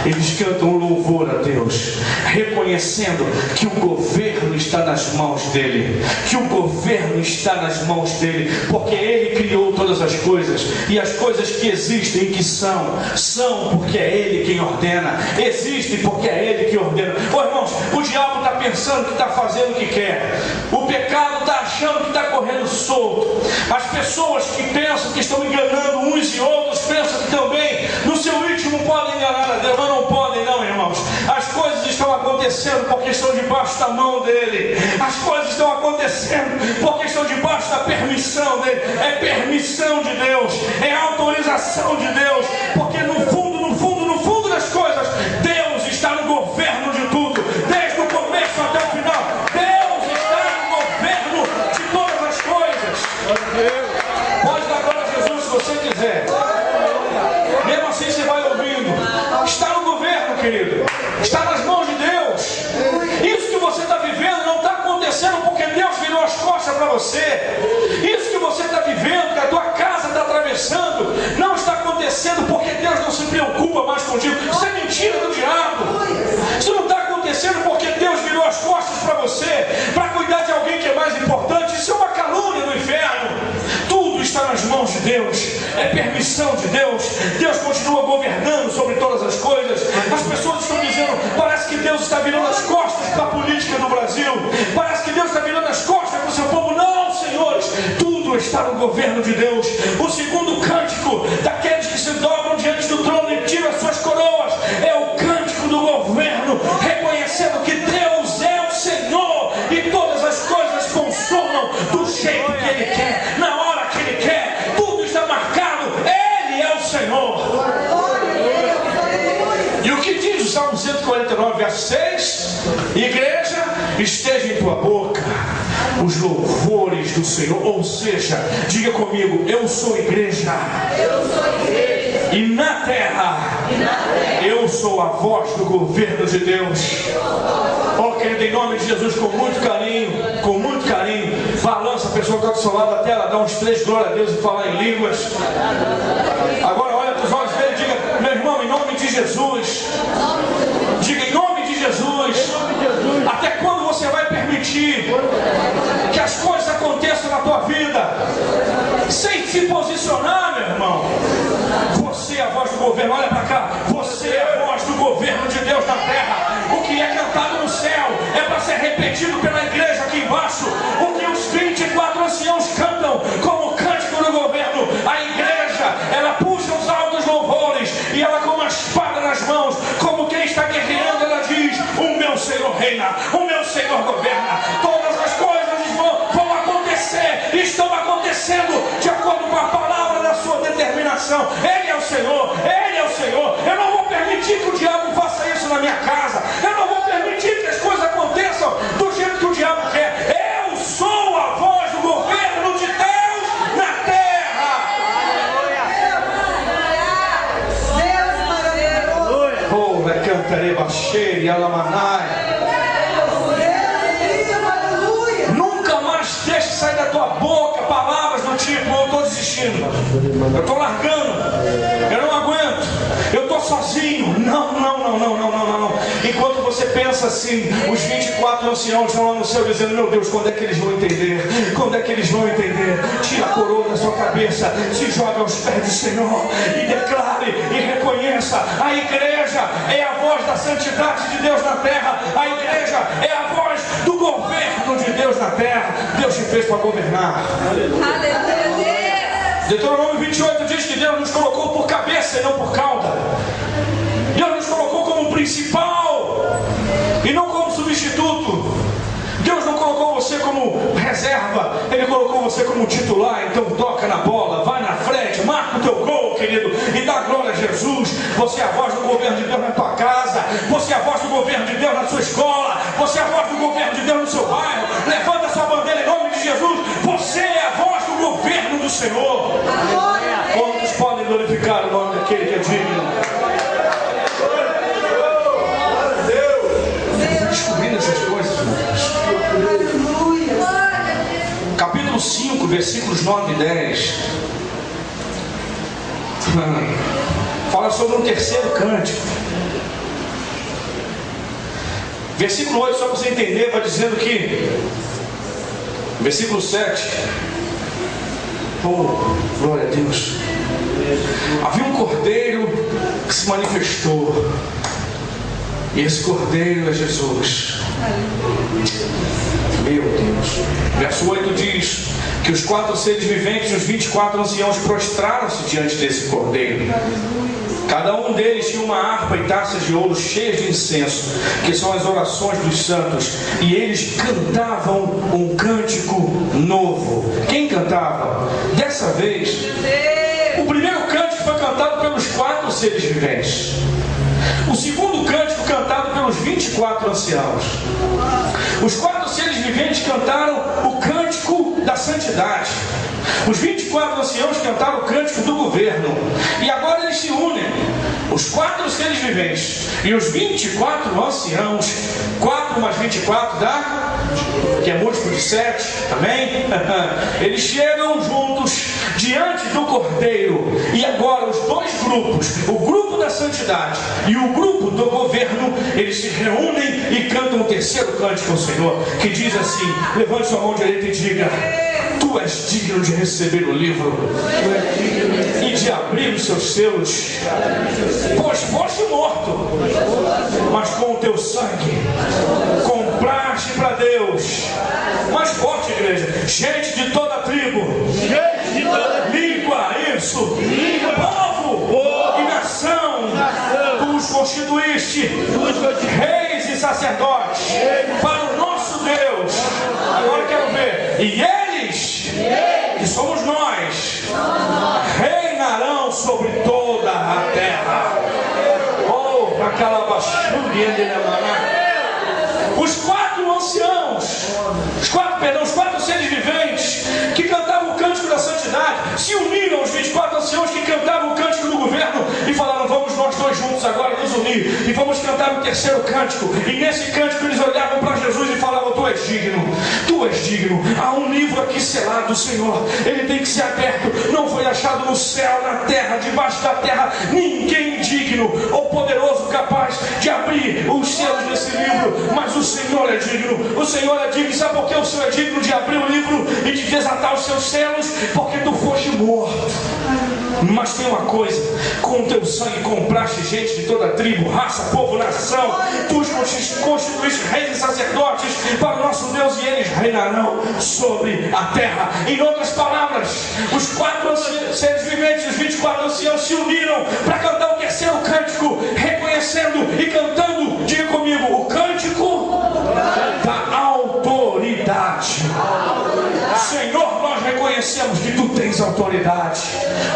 eles cantam um louvor a Deus, reconhecendo que o governo está nas mãos dele, que o governo está nas mãos dele, porque ele criou todas as coisas, e as coisas que existem, que são porque é ele quem ordena, existem porque é ele que ordena. Oh, irmãos, o diabo está pensando que está fazendo o que quer, o pecado está achando que está correndo solto, as pessoas que pensam que estão enganando uns e outros pensam que também no seu íntimo podem enganar a Deus, mas não podem não, irmãos. As coisas estão acontecendo porque estão debaixo da mão dele, as coisas estão acontecendo porque estão debaixo da permissão dele. É permissão de Deus, é autorização de Deus, porque no fundo das coisas, Deus está no governo de tudo, desde o começo até o final. Deus está no governo de todas as coisas. Pode dar glória a Jesus se você quiser. Mesmo assim você vai ouvindo. Está no governo, querido. Está nas mãos de Deus. Isso que você está vivendo não está acontecendo porque Deus virou as costas para você. Isso que você está vivendo, que a tua casa está atravessando, não está acontecendo porque Deus contigo. Isso é mentira do diabo. Isso não está acontecendo porque Deus virou as costas para você, para cuidar de alguém que é mais importante. Isso é uma calúnia do inferno. Tudo está nas mãos de Deus, é permissão de Deus. Deus continua governando sobre todas as coisas. As pessoas estão dizendo, parece que Deus está virando as costas para a política do Brasil, parece que Deus está virando as costas para o seu povo. Não, senhores, tudo está no governo de Deus. O segundo cântico daqueles que se dobram diante do trono e tiram as suas coroas é o cântico do governo, reconhecendo que Deus é o Senhor e todas as coisas funcionam do jeito que Ele quer, na hora que Ele quer. Tudo está marcado, Ele é o Senhor. E o que diz o Salmo 149, verso 6? Igreja, esteja em tua boca os louvores do Senhor. Ou seja, diga comigo, eu sou igreja. E na terra, eu sou a voz do governo de Deus. Oh, querido, em nome de Jesus, com muito carinho, balança a pessoa que está do seu lado até ela dar uns 3 glória a Deus e falar em línguas. Agora olha para os olhos dele e diga, meu irmão, em nome de Jesus. Diga, em nome de Jesus. Até quando você vai permitir que as coisas aconteçam na tua vida sem se posicionar, meu irmão? Você é a voz do governo. Olha para cá, você é a voz do governo de Deus na terra. O que é cantado no céu é para ser repetido pela igreja aqui embaixo. O que os 24 anciãos cantam como cântico do governo, a igreja, ela puxa os altos louvores e ela com uma espada nas mãos, como quem está guerreando, ela diz, o meu Senhor reina, o meu Senhor governa. Todas as coisas vão acontecer, estão acontecendo de acordo com a palavra da sua determinação. Ele é o Senhor, Ele é o Senhor. Eu não vou permitir que o diabo faça isso na minha casa. Eu não vou permitir que as coisas aconteçam do jeito que o diabo quer. Eu sou a voz do governo de Deus na terra. Oh, cantarei baixei e alamanai. Nunca mais deixe sair da tua boca palavras do tipo, eu estou desistindo, eu estou largando, eu não aguento, eu estou sozinho. Não. Enquanto você pensa assim, os 24 anciãos estão lá no céu dizendo, meu Deus, quando é que eles vão entender? Quando é que eles vão entender? Tira a coroa da sua cabeça, se joga aos pés do Senhor e declare e reconheça, a igreja é a voz da santidade de Deus na terra. A igreja é a voz do governo de Deus na terra. Deus te fez para governar. Deuteronômio 28 diz que Deus nos colocou por cabeça e não por cauda. Deus nos colocou como principal e não como substituto. Deus não colocou você como reserva, Ele colocou você como titular. Então toca na bola, vai na frente, marca o teu gol, querido, e dá glória a Jesus. Você é a voz do governo de Deus na tua casa, você é a voz do governo de Deus na sua escola, você é a voz do governo de Deus no seu bairro. Levanta a sua bandeira em nome de Jesus. Você é a voz do governo do Senhor. Quantos podem glorificar o nome daquele que é digno? Descobrindo essas coisas. Capítulo 5, versículos 9 e 10. Fala sobre um terceiro cântico. Versículo 8, só para você entender, vai dizendo que, versículo 7, oh, glória a Deus, havia um cordeiro que se manifestou, e esse cordeiro é Jesus. Meu Deus. Verso 8 diz que os 4 seres viventes, os 24 anciãos, prostraram-se diante desse cordeiro. Cada um deles tinha uma harpa e taças de ouro cheias de incenso, que são as orações dos santos, e eles cantavam um cântico novo. Quem cantava? Dessa vez, o primeiro cântico foi cantado pelos 4 seres viventes. O segundo cântico cantado pelos 24 anciãos. Os 4 seres viventes cantaram o cântico da santidade. Os 24 anciãos cantaram o cântico do governo. E agora eles se unem. Os 4 seres viventes e os 24 anciãos. 4 mais 24 dá? Que é múltiplo de 7. Amém? Eles chegam juntos diante do Cordeiro. E agora os dois grupos, o grupo da santidade e o grupo do governo, eles se reúnem e cantam o terceiro cântico ao Senhor, que diz assim: levante sua mão direita e diga: tu és digno de receber o livro e de abrir os seus selos, pois foste morto, mas com o teu sangue compraste para Deus. Mais forte, igreja, gente de toda a tribo, língua, isso, povo e nação, tu os constituíste reis e sacerdotes para o nosso Deus. Agora eu quero ver. E eles, que somos nós, reinarão sobre toda a terra. Oh, aquela baixúria de Nemaná. Os quatro anciãos, os quatro seres viventes que cantavam o cântico da santidade, se uniram aos 24 anciãos que cantavam o cântico do governo e falaram: vamos nós dois juntos agora nos unir e vamos cantar o terceiro cântico. E nesse cântico eles olhavam para Jesus e falavam: tu és digno, tu és digno. Há um livro aqui selado, Senhor, ele tem que ser aberto. Não foi achado no céu, na terra, debaixo da terra, ninguém digno ou poderoso capaz de abrir os selos desse livro, mas o Senhor é digno. O Senhor é digno. Sabe por que o Senhor é digno de abrir o livro e de desatar os seus selos? Porque tu foste morto. Mas tem uma coisa: com o teu sangue compraste gente de toda a tribo, raça, povo, nação. Tu os constituíste reis e sacerdotes para o nosso Deus, e eles reinarão sobre a terra. Em outras palavras, os quatro seres viventes, os 24 anciãos, se uniram para cantar o terceiro cântico, reconhecendo e cantando, diga comigo, o cântico da autoridade. Senhor, nós reconhecemos que tu tens autoridade.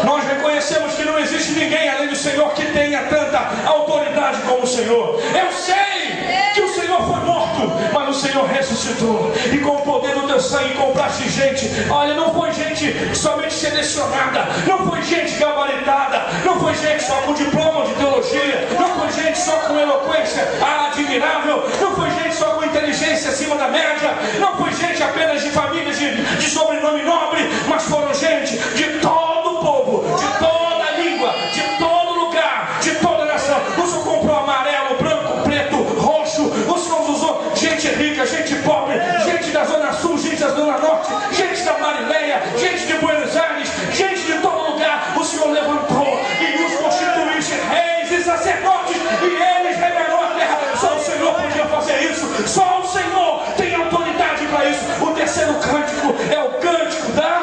Nós reconhecemos que não existe ninguém além do Senhor que tenha tanta autoridade como o Senhor. Eu sei que o Senhor foi morto, mas o Senhor ressuscitou, e com o poder do teu sangue compraste gente. Olha, não foi gente somente selecionada, não foi gente gabaritada, não foi gente só com diploma de teologia, não foi gente só com eloquência admirável, não foi gente só com inteligência acima da média, não foi gente apenas de famílias de sobrenome nobre, mas foram gente de todo o povo, de toda a língua, de todo lugar, de toda a nação. O Senhor comprou amarelo, branco, preto, roxo. O Senhor usou gente rica, gente pobre, gente da Zona Sul, gente da Zona Norte, gente da Marileia, gente de Buenos Aires, gente de todo lugar. O Senhor levantou e os constituíste reis e sacerdotes, e eles reinarão a terra. Só o Senhor podia fazer isso, só o Senhor tem autoridade para isso. O terceiro cântico é o cântico da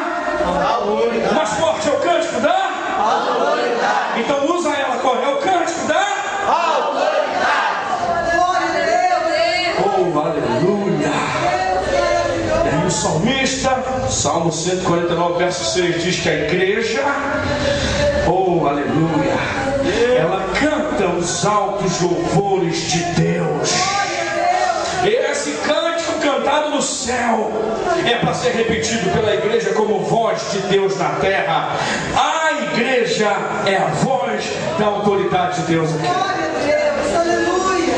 autoridade. Mais forte, é o cântico da autoridade. Então usa ela, qual é o cântico da autoridade. Glória a Deus. Oh, aleluia. E aí o salmista, Salmo 149, verso 6, diz que a igreja, oh, aleluia, ela canta os altos louvores de Deus. Esse cântico cantado no céu é para ser repetido pela igreja como voz de Deus na terra. A igreja é a voz da autoridade de Deus aqui.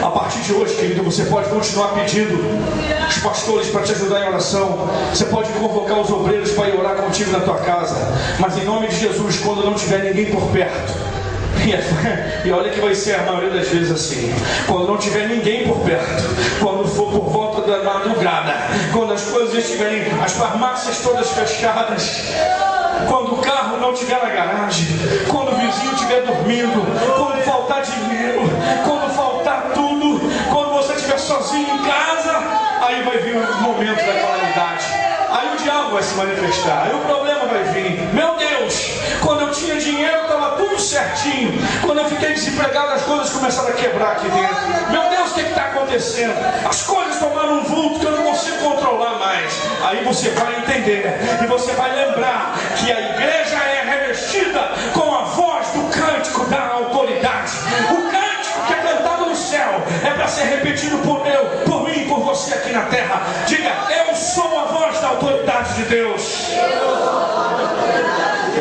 A partir de hoje, querido, você pode continuar pedindo os pastores para te ajudar em oração. Você pode convocar os obreiros para ir orar contigo na tua casa. Mas em nome de Jesus, quando não tiver ninguém por perto, e olha que vai ser a maioria das vezes assim, quando não tiver ninguém por perto, quando for por volta da madrugada, quando as coisas estiverem, as farmácias todas fechadas, quando o carro não estiver na garagem, quando o vizinho estiver dormindo, quando faltar dinheiro, quando faltar tudo, quando você estiver sozinho em casa, aí vai vir o momento da calamidade. Aí o diabo vai se manifestar, aí o problema vai vir. Meu Deus, quando eu tinha dinheiro estava tudo certinho, quando eu fiquei desempregado as coisas começaram a quebrar aqui dentro. Meu Deus, o que está acontecendo? As coisas tomaram um vulto que eu não consigo controlar mais. Aí você vai entender e você vai lembrar que a igreja é revestida com a voz do cântico da autoridade. O cântico que é cantado no céu é para ser repetido por mim e por você aqui na terra. Diga: eu sou a voz da autoridade de Deus.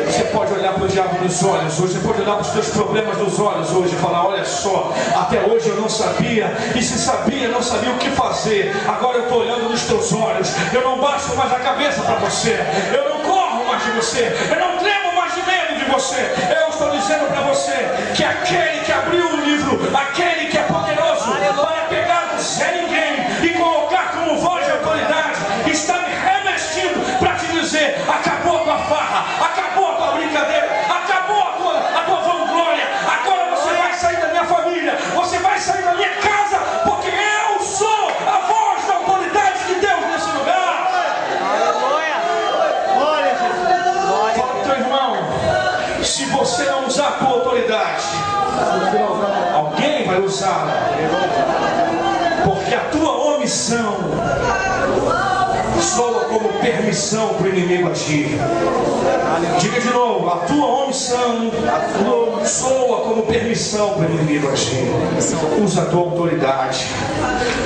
Você pode olhar para o diabo nos olhos hoje, você pode olhar para os seus problemas nos olhos hoje e falar: olha só, até hoje eu não sabia, e se sabia, não sabia o que fazer. Agora eu estou olhando nos teus olhos, eu não baixo mais a cabeça para você, eu não corro mais de você, eu não tremo mais de medo. você, eu estou dizendo para você que aquele que abriu o livro, aquele que é poderoso para pegar o Zé Ninguém e colocar como voz de autoridade, está me revestindo para te dizer: acabou a tua farra, acabou a tua brincadeira, acabou a tua vanglória. Agora você vai sair da minha família, você vai sair da minha casa, porque eu sou a voz da autoridade de Deus nesse lugar. Fala pro teu irmão: se você não usar a tua autoridade, alguém vai usá-la, porque a tua omissão soa como permissão para o inimigo agir. Diga de novo: a tua omissão soa como permissão para o inimigo agir. Usa a tua autoridade.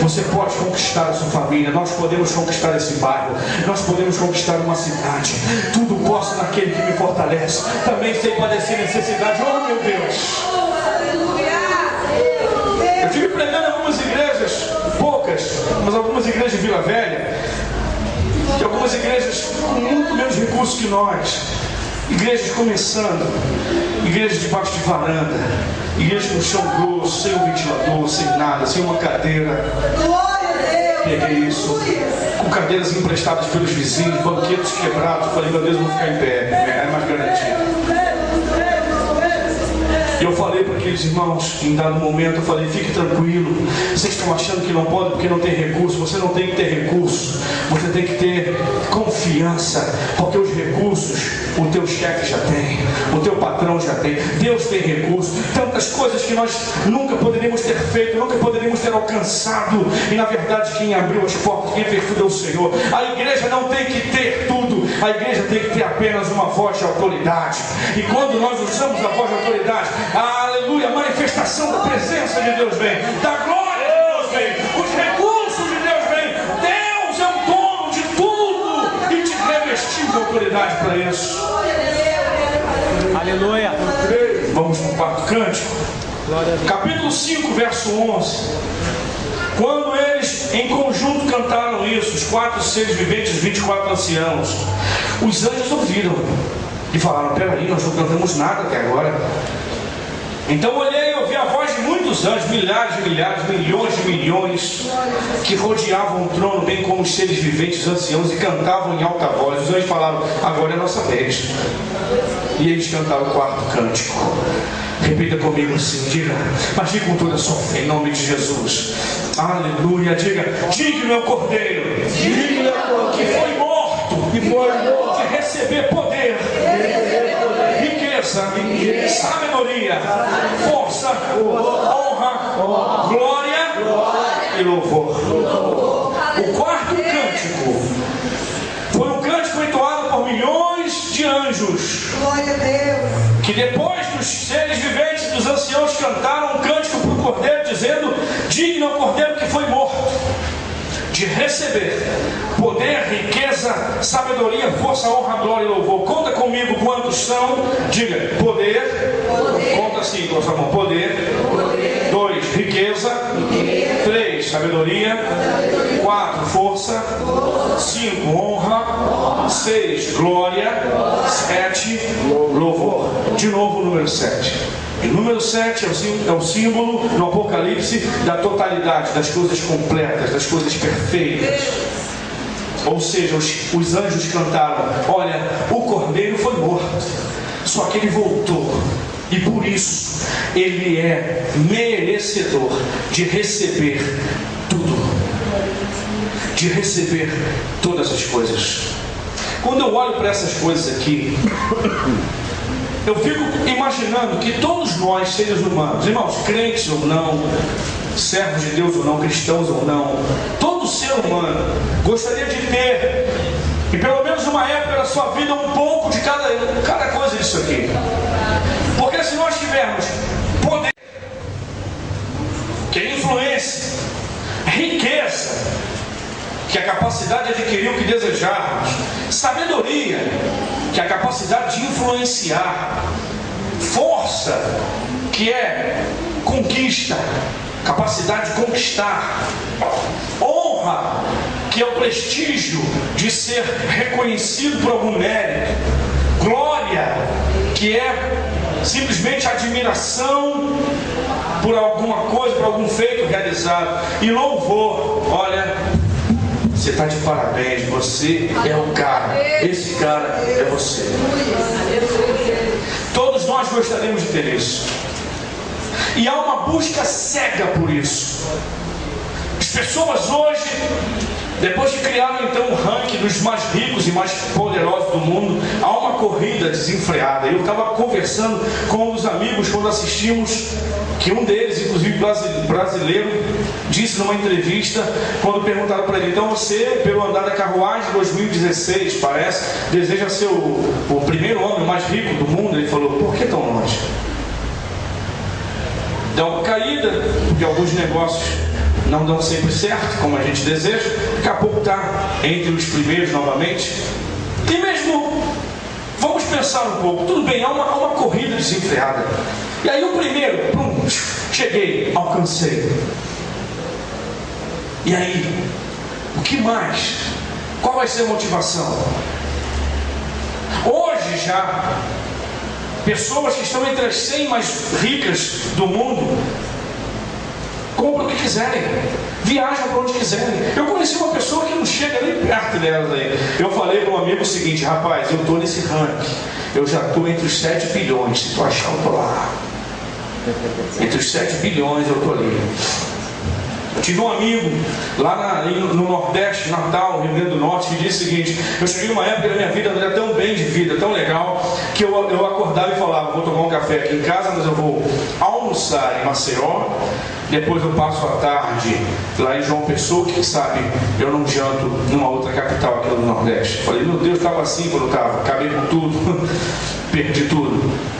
Você pode conquistar a sua família, nós podemos conquistar esse bairro, nós podemos conquistar uma cidade. Tudo posso naquele que me fortalece. Também sei padecer necessidade. Oh meu Deus! Eu tive pregando em algumas igrejas, poucas, mas algumas igrejas de Vila Velha, e algumas igrejas com muito menos recursos que nós, igrejas começando, igrejas debaixo de varanda, igrejas com chão grosso, sem um ventilador, sem nada, sem uma cadeira. Peguei isso, com cadeiras emprestadas pelos vizinhos, banquetes quebrados. Falei: meu Deus, eu vou ficar em pé, é mais garantido. E eu falei para aqueles irmãos, em dado momento, eu falei: fique tranquilo, vocês estão achando que não pode porque não tem recurso. Você não tem que ter recurso, você tem que ter confiança, porque os recursos o teu chefe já tem, o teu patrão já tem, Deus tem recurso. Tantas coisas que nós nunca poderíamos ter feito, nunca poderíamos ter alcançado, e na verdade quem abriu as portas, quem fez tudo é o Senhor. A igreja não tem que ter tudo, a igreja tem que ter apenas uma voz de autoridade. E quando nós usamos a voz de autoridade, aleluia, a manifestação da presença de Deus vem, da glória de Deus vem, os recursos de Deus vem. Deus é o dono de tudo e te revestiu de autoridade para isso. Aleluia. Vamos para o quarto cântico, capítulo 5, verso 11. Quando eles em conjunto cantaram isso, os 4 seres viventes, os 24 anciãos, os anjos ouviram e falaram: peraí, nós não cantamos nada até agora. Então olhei e ouvi a voz de muitos anjos, milhares de milhares, milhões de milhões, que rodeavam o trono, bem como os seres viventes, os anciãos, e cantavam em alta voz. Os anjos falaram: agora é a nossa vez. E eles cantaram o quarto cântico. Repita comigo assim, diga, mas diga com toda a sua fé, em nome de Jesus. Aleluia, diga: digno é o Cordeiro que foi morto de receber poder, sabedoria, força, honra, glória e louvor. O quarto cântico foi um cântico entoado por milhões de anjos, Glória a Deus. que depois dos seres viventes e dos anciãos cantaram um cântico para o Cordeiro, dizendo: digno é o Cordeiro que foi morto de receber poder, riqueza, sabedoria, força, honra, glória e louvor. Conta comigo quantos são. Diga: poder. Conta assim com a sua mão: poder. 2, riqueza. 3, sabedoria. 4, força. 5, honra. 6, glória. 7, louvor. De novo o número 7. E o número 7 é o símbolo no Apocalipse da totalidade, das coisas completas, das coisas perfeitas. Ou seja, os anjos cantaram: olha, o Cordeiro foi morto, só que ele voltou, e por isso ele é merecedor de receber tudo, de receber todas as coisas. Quando eu olho para essas coisas aqui, eu fico imaginando que todos nós, seres humanos, irmãos, crentes ou não, servos de Deus ou não, cristãos ou não, todo ser humano gostaria de ter, e pelo menos uma época da sua vida, um pouco de cada coisa disso aqui. Porque se nós tivermos poder, que é influência, riqueza, que é a capacidade de adquirir o que desejarmos, sabedoria, que é a capacidade de influenciar, força, que é conquista, capacidade de conquistar, honra, que é o prestígio de ser reconhecido por algum mérito, glória, que que é simplesmente admiração por alguma coisa, por algum feito realizado. E louvor, olha, você está de parabéns, você é o cara, esse cara é você. Todos nós gostaríamos de ter isso. E há uma busca cega por isso. As pessoas hoje, depois de criaram então o ranking dos mais ricos e mais poderosos do mundo, há uma corrida desenfreada. Eu estava conversando com um dos amigos quando assistimos, que um deles, inclusive brasileiro, disse numa entrevista, quando perguntaram para ele: então você, pelo andar da carruagem 2016, parece, deseja ser o primeiro homem mais rico do mundo? Ele falou: por que tão longe? Deu uma caída, porque alguns negócios não dão sempre certo, como a gente deseja. Daqui a pouco está entre os primeiros novamente. E mesmo, vamos pensar um pouco. Tudo bem, há uma corrida desenfreada. E aí o primeiro, cheguei, alcancei. E aí, o que mais? Qual vai ser a motivação? Hoje já, pessoas que estão entre as 100 mais ricas do mundo compram o que quiserem, viajam para onde quiserem. Eu conheci uma pessoa que não chega nem perto delas aí. Eu falei para um amigo o seguinte: rapaz, eu estou nesse ranking, eu já estou entre os 7 bilhões, se tu achar eu estou lá. Entre os 7 bilhões eu estou ali. Eu tive um amigo lá no Nordeste, Natal, Rio Grande do Norte, que disse o seguinte: eu cheguei numa época da minha vida, não era tão bem de vida, tão legal, que eu acordava e falava: vou tomar um café aqui em casa, mas eu vou almoçar em Maceió, depois eu passo a tarde lá em João Pessoa, que sabe, eu não janto numa outra capital aqui do Nordeste. Falei: meu Deus, estava assim quando eu estava, acabei com tudo, perdi tudo.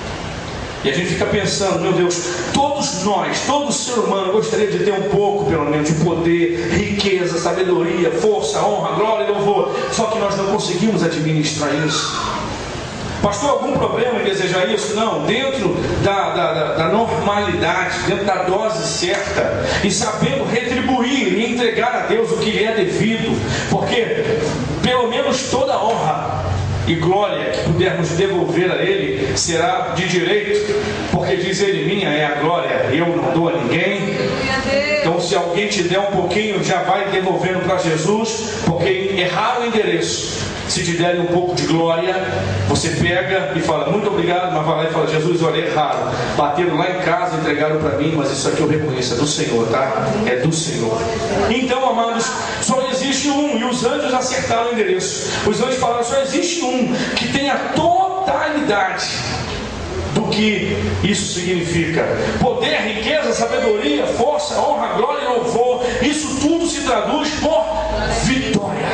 E a gente fica pensando: meu Deus, todos nós, todo ser humano gostaria de ter um pouco, pelo menos, de poder, riqueza, sabedoria, força, honra, glória e louvor. Só que nós não conseguimos administrar isso. Pastor, algum problema em desejar isso? Não, dentro da normalidade, dentro da dose certa, e sabendo retribuir e entregar a Deus o que lhe é devido, porque pelo menos toda honra e glória que pudermos devolver a Ele será de direito, porque diz Ele: minha é a glória, eu não dou a ninguém. Então, se alguém te der um pouquinho, já vai devolvendo para Jesus, porque errar o endereço. Se te derem um pouco de glória, você pega e fala: muito obrigado, mas vai lá e fala: Jesus, olha, erraram, bateram lá em casa, entregaram para mim, mas isso aqui eu reconheço, é do Senhor, tá? É do Senhor. Então, amados, só existe um, e os anjos acertaram o endereço. Os anjos falaram: só existe um que tem a totalidade do que isso significa: poder, riqueza, sabedoria, força, honra, glória e louvor. Isso tudo se traduz por vitória,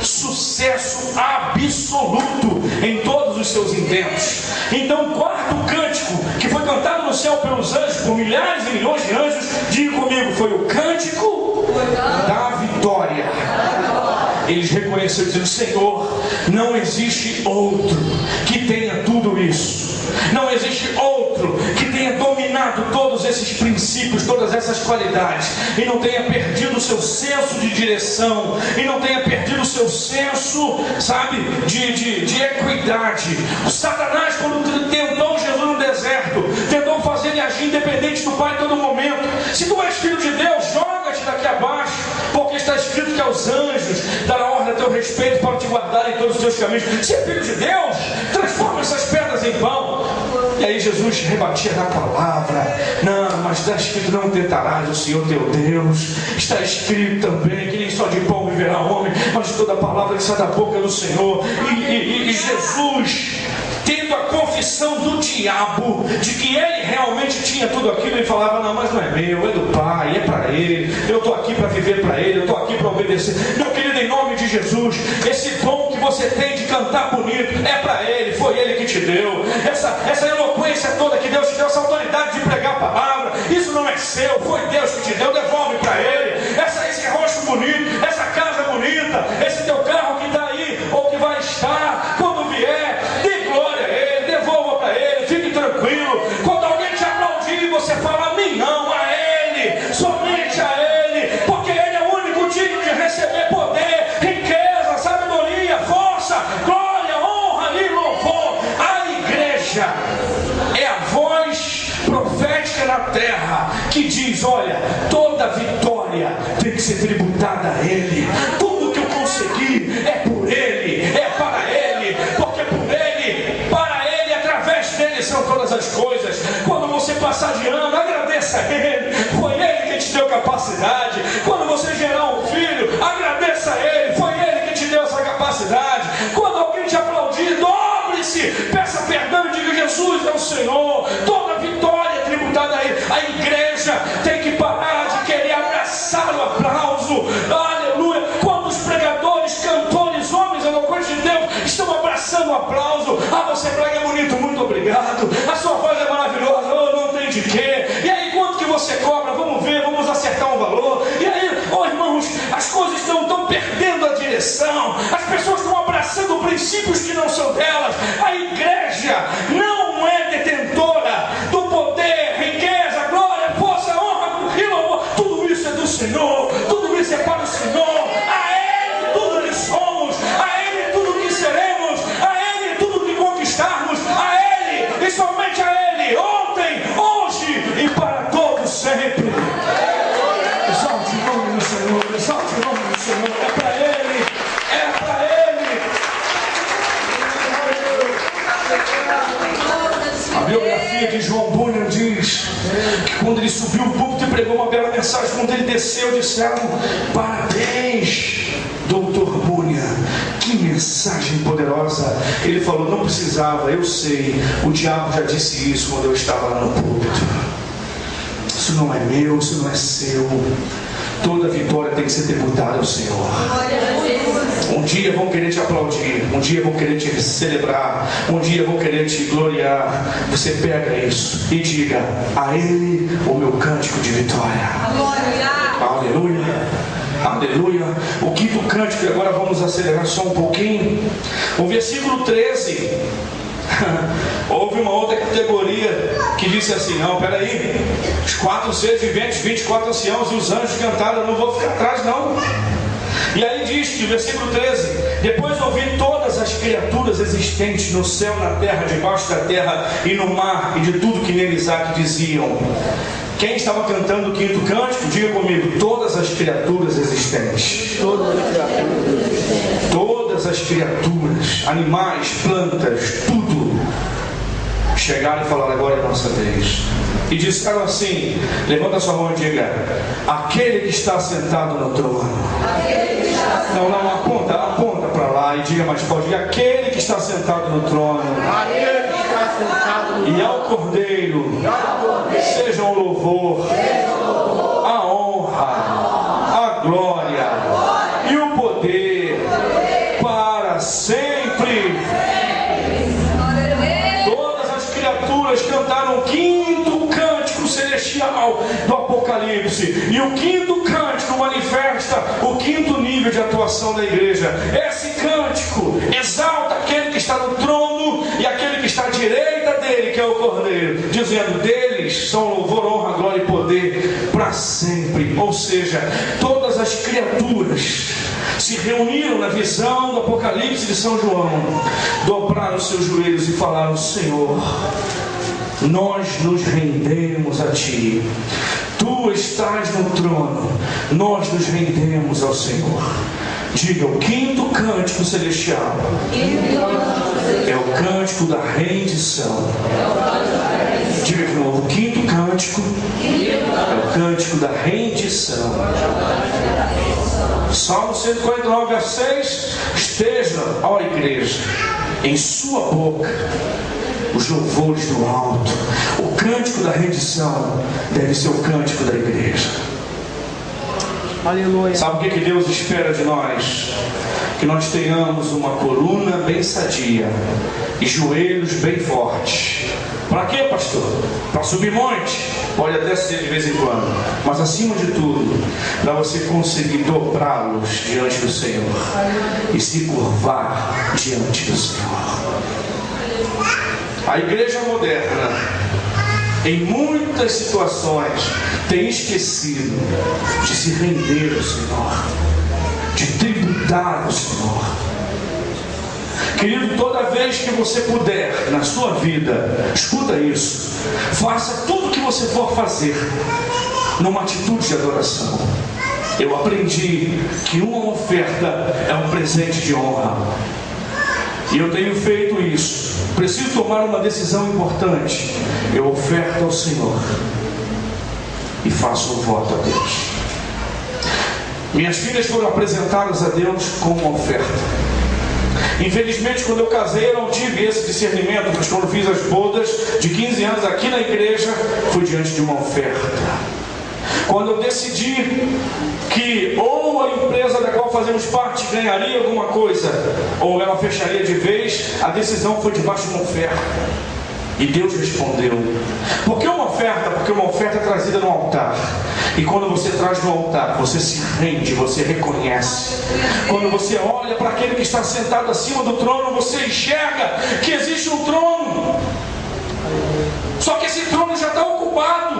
sucesso absoluto em todos os seus intentos. Então, o quarto cântico que foi cantado no céu pelos anjos, por milhares e milhões de anjos, diga comigo, foi o cântico da vitória. Eles reconheceram, dizendo: Senhor, não existe outro que tenha tudo isso. Não existe outro que tenha dominado todos esses princípios, todas essas qualidades, e não tenha perdido o seu senso de direção, e não tenha perdido o seu senso, sabe, de equidade. O Satanás, quando tentou Jesus no deserto, tentou fazer ele agir independente do Pai em todo momento. Se tu és filho de Deus, joga-te daqui abaixo, porque está escrito que aos anjos dará ordem a teu respeito para te guardar em todos os teus caminhos. Se é filho de Deus, transforma essas pedras em pão. E aí Jesus rebatia na palavra: não, mas está escrito: não tentarás o Senhor teu Deus. Está escrito também que nem só de pão viverá o homem, mas de toda a palavra que sai da boca do Senhor. E Jesus, tendo a confissão do diabo de que ele realmente tinha tudo aquilo, ele falava: não, mas não é meu, é do Pai, é para Ele, eu estou aqui para viver para Ele, eu estou aqui para obedecer. Meu querido, em nome de Jesus, esse dom que você tem de cantar bonito é para Ele, foi Ele que te deu. Essa eloquência toda que Deus te deu, essa autoridade de pregar a palavra, isso não é seu, foi Deus que te deu, devolve para Ele. Esse rosto bonito, essa casa bonita, esse teu carro que está aí, ou que vai estar, quando vier, dê glória a Ele, devolva para Ele, fique tranquilo. Quando alguém te aplaudir, você fala: a mim não, a Ele, somente a Ele, porque Ele é o único digno de receber poder, riqueza, sabedoria, força, glória, honra e louvor. A igreja igreja é a voz profética na terra que diz: olha, toda vitória tem que ser tributada a Ele. Tudo que eu consegui é por Ele, é para Ele, porque por Ele, para Ele, através dele são todas as coisas. Quando você passar de ano, agradeça a Ele. Foi Ele que te deu capacidade. Quando você gerar um filho, agradeça a Ele. Foi Ele que te deu essa capacidade. Quando alguém te aplaudir, dobre-se, peça perdão e diga: Jesus é o Senhor. Toda vitória é tributada a Ele. A igreja tem que parar de querer abraçar o aplauso. Aleluia. Quando os pregadores, cantores, homens eloquentes de Deus estão abraçando o aplauso: ah, você prega bonito, muito obrigado. A sua voz é maravilhosa, oh, não tem de quê. E aí, quanto que você cobra? Vamos ver, vamos acertar um valor. E aí, oh irmãos, as coisas estão perdendo a direção. As pessoas estão abraçando princípios que não são delas. A igreja não é detentora do poder, riqueza, glória, força, honra e louvor. Tudo isso é do Senhor. Tudo isso é para o Senhor. A Ele tudo que somos. A Ele tudo que seremos. A Ele tudo que conquistarmos. A Ele e somente a Ele. Ontem, hoje e para todos sempre. Exalte o nome do Senhor. Exalte o nome do Senhor. É para Ele. É para Ele. A biografia de João Bunyan diz que quando ele subiu o púlpito e pregou uma bela mensagem, quando ele desceu, disseram: parabéns, doutor Bunyan, que mensagem poderosa. Ele falou: não precisava, eu sei, o diabo já disse isso quando eu estava lá no púlpito. Isso não é meu, isso não é seu. Toda vitória tem que ser tributada ao Senhor. Um dia vão querer te aplaudir, um dia vão querer te celebrar, um dia vão querer te gloriar. Você pega isso e diga: a Ele o meu cântico de vitória. Aleluia, aleluia. O quinto cântico, e agora vamos acelerar só um pouquinho. O versículo 13. Houve uma outra categoria que disse assim: não, peraí, os 4 seres viventes, 24 anciãos e os anjos cantaram, eu não vou ficar atrás não. E aí diz que, versículo 13: depois ouvi todas as criaturas existentes no céu, na terra, debaixo da terra e no mar, e de tudo que neles há, que diziam. Quem estava cantando o quinto cântico, diga comigo: todas as criaturas existentes. Todas as criaturas, animais, plantas, tudo, chegaram e falaram: agora é a nossa vez. E disseram assim: levanta sua mão e diga: aquele que está sentado no trono. Não, aponta para lá e diga mais forte: aquele que está sentado no trono. E ao Cordeiro seja o louvor, a honra, a glória e o poder para sempre. Todas as criaturas cantaram o quinto cântico celestial do Apocalipse. E o quinto cântico manifesta o quinto nível de atuação da igreja. Esse cântico exalta aquele que está no trono e aquele que está à direita dele, que é o Cordeiro, dizendo: deles são louvor, honra, glória e poder para sempre. Ou seja, todas as criaturas se reuniram na visão do Apocalipse de São João, dobraram seus joelhos e falaram: Senhor, nós nos rendemos a Ti. Tu estás no trono, nós nos rendemos ao Senhor. Diga: o quinto cântico celestial é o cântico da rendição. Diga de novo: o quinto cântico é o cântico da rendição. Salmo 149, verso 6: esteja, ó igreja, em sua boca os louvores do alto. O cântico da rendição deve ser o cântico da igreja. Aleluia. Sabe o que Deus espera de nós? Que nós tenhamos uma coluna bem sadia e joelhos bem fortes. Para quê, pastor? Para subir monte? Pode até ser de vez em quando, mas acima de tudo, para você conseguir dobrá-los diante do Senhor e se curvar diante do Senhor. A igreja moderna, em muitas situações, tem esquecido de se render ao Senhor, de tributar ao Senhor. Querido, toda vez que você puder na sua vida, escuta isso, faça tudo o que você for fazer numa atitude de adoração. Eu aprendi que uma oferta é um presente de honra, e eu tenho feito isso. Preciso tomar uma decisão importante. Eu oferto ao Senhor e faço um voto a Deus. Minhas filhas foram apresentadas a Deus como uma oferta. Infelizmente, quando eu casei, eu não tive esse discernimento, mas quando fiz as bodas de 15 anos aqui na igreja, fui diante de uma oferta. Quando eu decidi que ou a empresa da qual fazemos parte ganharia alguma coisa, ou ela fecharia de vez, a decisão foi debaixo de uma oferta. E Deus respondeu. Por que uma oferta? Porque uma oferta é trazida no altar. E quando você traz no altar, você se rende, você reconhece. Quando você olha para aquele que está sentado acima do trono, você enxerga que existe um trono. Só que esse trono já está ocupado.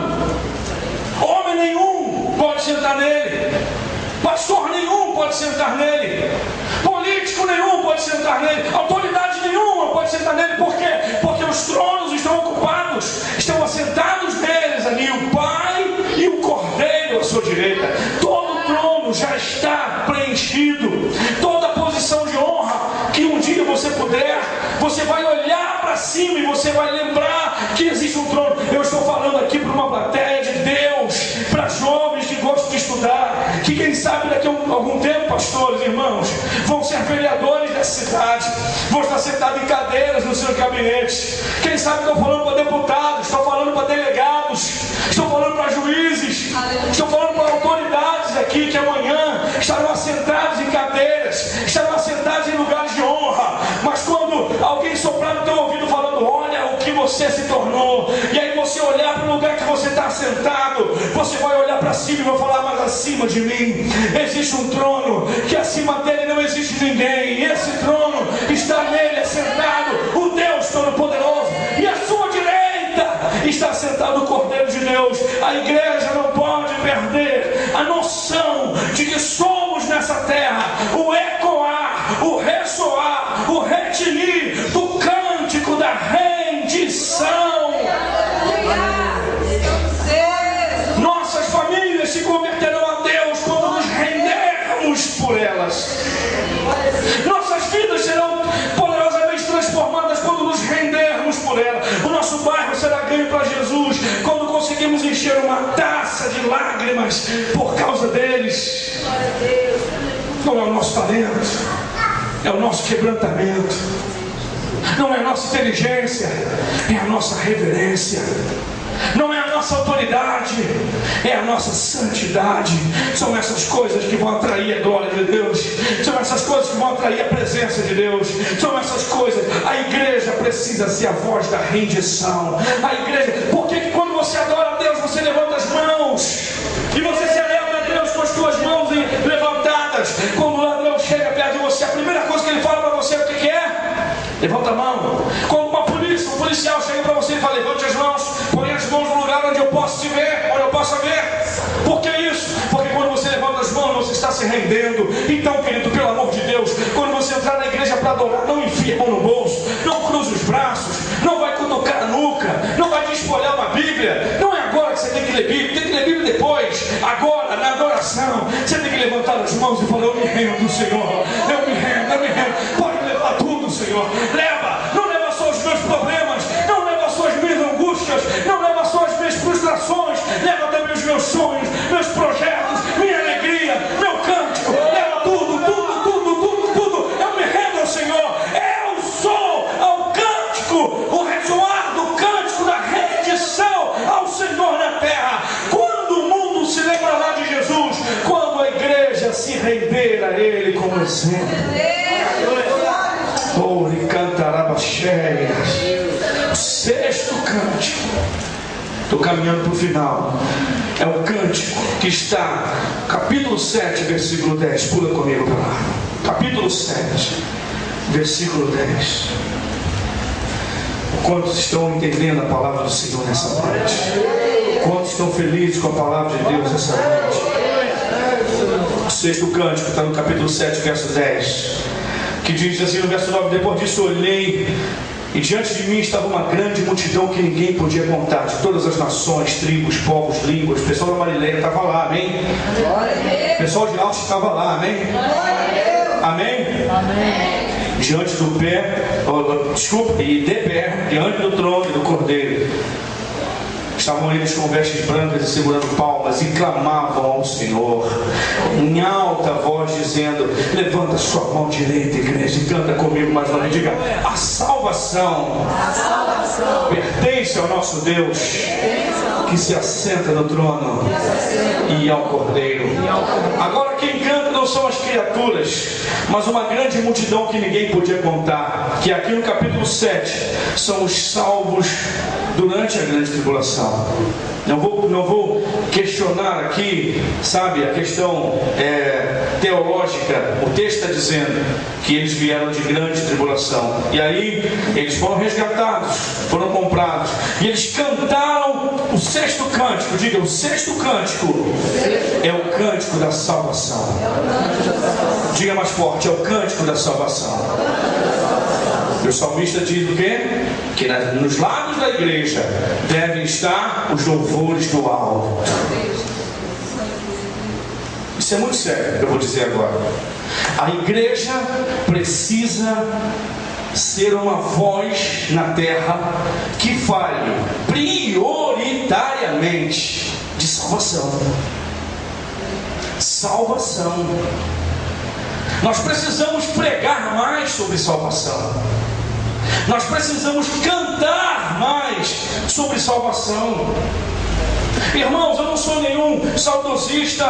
Homem nenhum pode sentar nele. Pastor nenhum pode sentar nele. Político nenhum pode sentar nele. Autoridade nenhuma pode sentar nele. Por quê? Porque os tronos estão ocupados. Estão assentados neles ali o Pai e o Cordeiro à sua direita. Todo trono já está preenchido. Toda posição de honra que um dia você puder, você vai olhar para cima e você vai lembrar que existe um trono. Eu estou falando aqui para uma plateia de Deus, para jovens que gostam de estudar, que quem sabe daqui a algum tempo, pastores, irmãos, vão ser vereadores dessa cidade, vão estar sentados em cadeiras nos seus gabinetes. Quem sabe estou falando para deputados, estou falando para delegados, estou falando para juízes, estou falando para autoridades aqui que amanhã estarão assentados em cadeiras, estarão assentados em lugares de honra. Mas quando alguém soprar no teu ouvido falando, olha o que você se tornou, e aí você olhar para o lugar que você está sentado, você vai olhar para cima e vai falar, mas acima de mim existe um trono, que acima dele não existe ninguém, e esse trono está nele assentado o Deus Todo-Poderoso, e à sua direita está sentado o Cordeiro de Deus. A igreja não pode perder a noção de que somos nessa terra o ecoar, o ressoar, o retinir do cântico da rendição. Nossas famílias se converterão a Deus quando nos rendermos por elas. Nossas vidas serão poderosamente transformadas quando nos rendermos por ela. O nosso bairro será ganho para Jesus quando conseguimos encher uma taça de lágrimas por causa deles. Não é o nosso talento, é o nosso quebrantamento. Não é a nossa inteligência, é a nossa reverência. Não é a nossa autoridade, é a nossa santidade. São essas coisas que vão atrair a glória de Deus. São essas coisas que vão atrair a presença de Deus. São essas coisas. A igreja precisa ser a voz da rendição. A igreja, porque quando você adora a Deus, você levanta as mãos e você celebra a Deus com as suas mãos levantadas. Quando o ladrão chega perto de você, a primeira coisa que ele fala para você, o que é? Levanta a mão. Quando um policial chega para você e fala, levante as mãos, põe as mãos no lugar onde eu posso te ver, onde eu possa ver. Por que isso? Porque quando você levanta as mãos, você está se rendendo. Então, querido, pelo amor de Deus, quando você entrar na igreja para adorar, não enfie a mão no bolso, não cruze os braços, não vai cutucar a nuca, não vai desfolhar uma Bíblia. Não é agora que você tem que ler Bíblia, tem que ler Bíblia depois. Agora, na adoração, você tem que levantar as mãos e falar, eu me rendo, Senhor, eu me rendo, eu me rendo. Pode levar tudo, Senhor, leva, não leva só os meus problemas, não leva só as minhas angústias, não leva só as minhas frustrações, leva também os meus sonhos, meus projetos, minha alegria, meu cântico, leva tudo, tudo, tudo, tudo, tudo. Eu me rendo ao Senhor, eu sou ao cântico, o ressoar do cântico da rendição ao Senhor na terra. Quando o mundo se lembrará de Jesus, quando a igreja se render a Ele como exemplo. O sexto cântico, estou caminhando para o final, é o cântico que está, capítulo 7, versículo 10. Pula comigo para lá. Capítulo 7, versículo 10. Quantos estão entendendo a palavra do Senhor nessa noite? Quantos estão felizes com a palavra de Deus nessa noite? O sexto cântico está no capítulo 7, verso 10. que diz assim no verso 9: depois disso olhei, e diante de mim estava uma grande multidão que ninguém podia contar, de todas as nações, tribos, povos, línguas. O pessoal da Marileia estava lá, amém? O pessoal de Alto estava lá, amém? Amém? Amém. Diante do pé, e de pé, diante do trono e do Cordeiro, estavam eles com vestes brancas e segurando palmas, e clamavam ao Senhor em alta voz, dizendo: levanta sua mão direita, igreja, e canta comigo mais uma vez. Diga: a salvação pertence ao nosso Deus, que se assenta no trono e ao Cordeiro. Agora quem canta não são as criaturas, mas uma grande multidão que ninguém podia contar, que aqui no capítulo 7 são os salvos durante a grande tribulação. Não vou questionar aqui, sabe, a questão teológica. O texto está dizendo que eles vieram de grande tribulação, e aí eles foram resgatados, foram comprados, e eles cantaram o sexto cântico. Diga: o sexto cântico é o cântico da salvação. Diga mais forte: é o cântico da salvação. E o salmista diz o quê? Que nos lábios da igreja devem estar os louvores do alto. Isso é muito sério, eu vou dizer agora. A igreja precisa ser uma voz na terra que fale prioritariamente de salvação. Salvação. Nós precisamos pregar mais sobre salvação. Nós precisamos cantar mais sobre salvação. Irmãos, eu não sou nenhum saudosista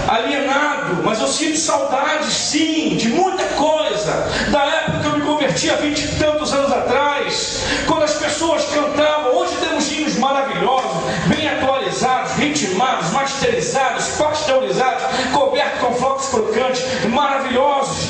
alienado, mas eu sinto saudade, sim, de muita coisa da época que eu me converti há 20 e tantos anos atrás, quando as pessoas cantavam. Hoje temos hinos maravilhosos, bem atualizados, ritmados, masterizados, pasteurizados, cobertos com flocos crocantes, maravilhosos,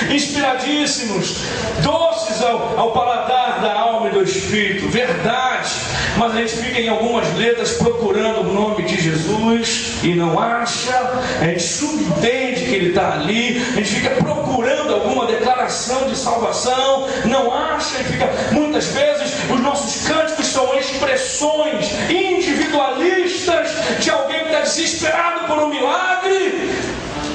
inspiradíssimos, doces ao paladar da alma e do espírito, verdade. Mas a gente fica em algumas letras procurando o nome de Jesus e não acha. A gente subentende que ele está ali. A gente fica procurando alguma declaração de salvação, não acha. E fica, muitas vezes os nossos cânticos são expressões individualistas de alguém que está desesperado por um milagre,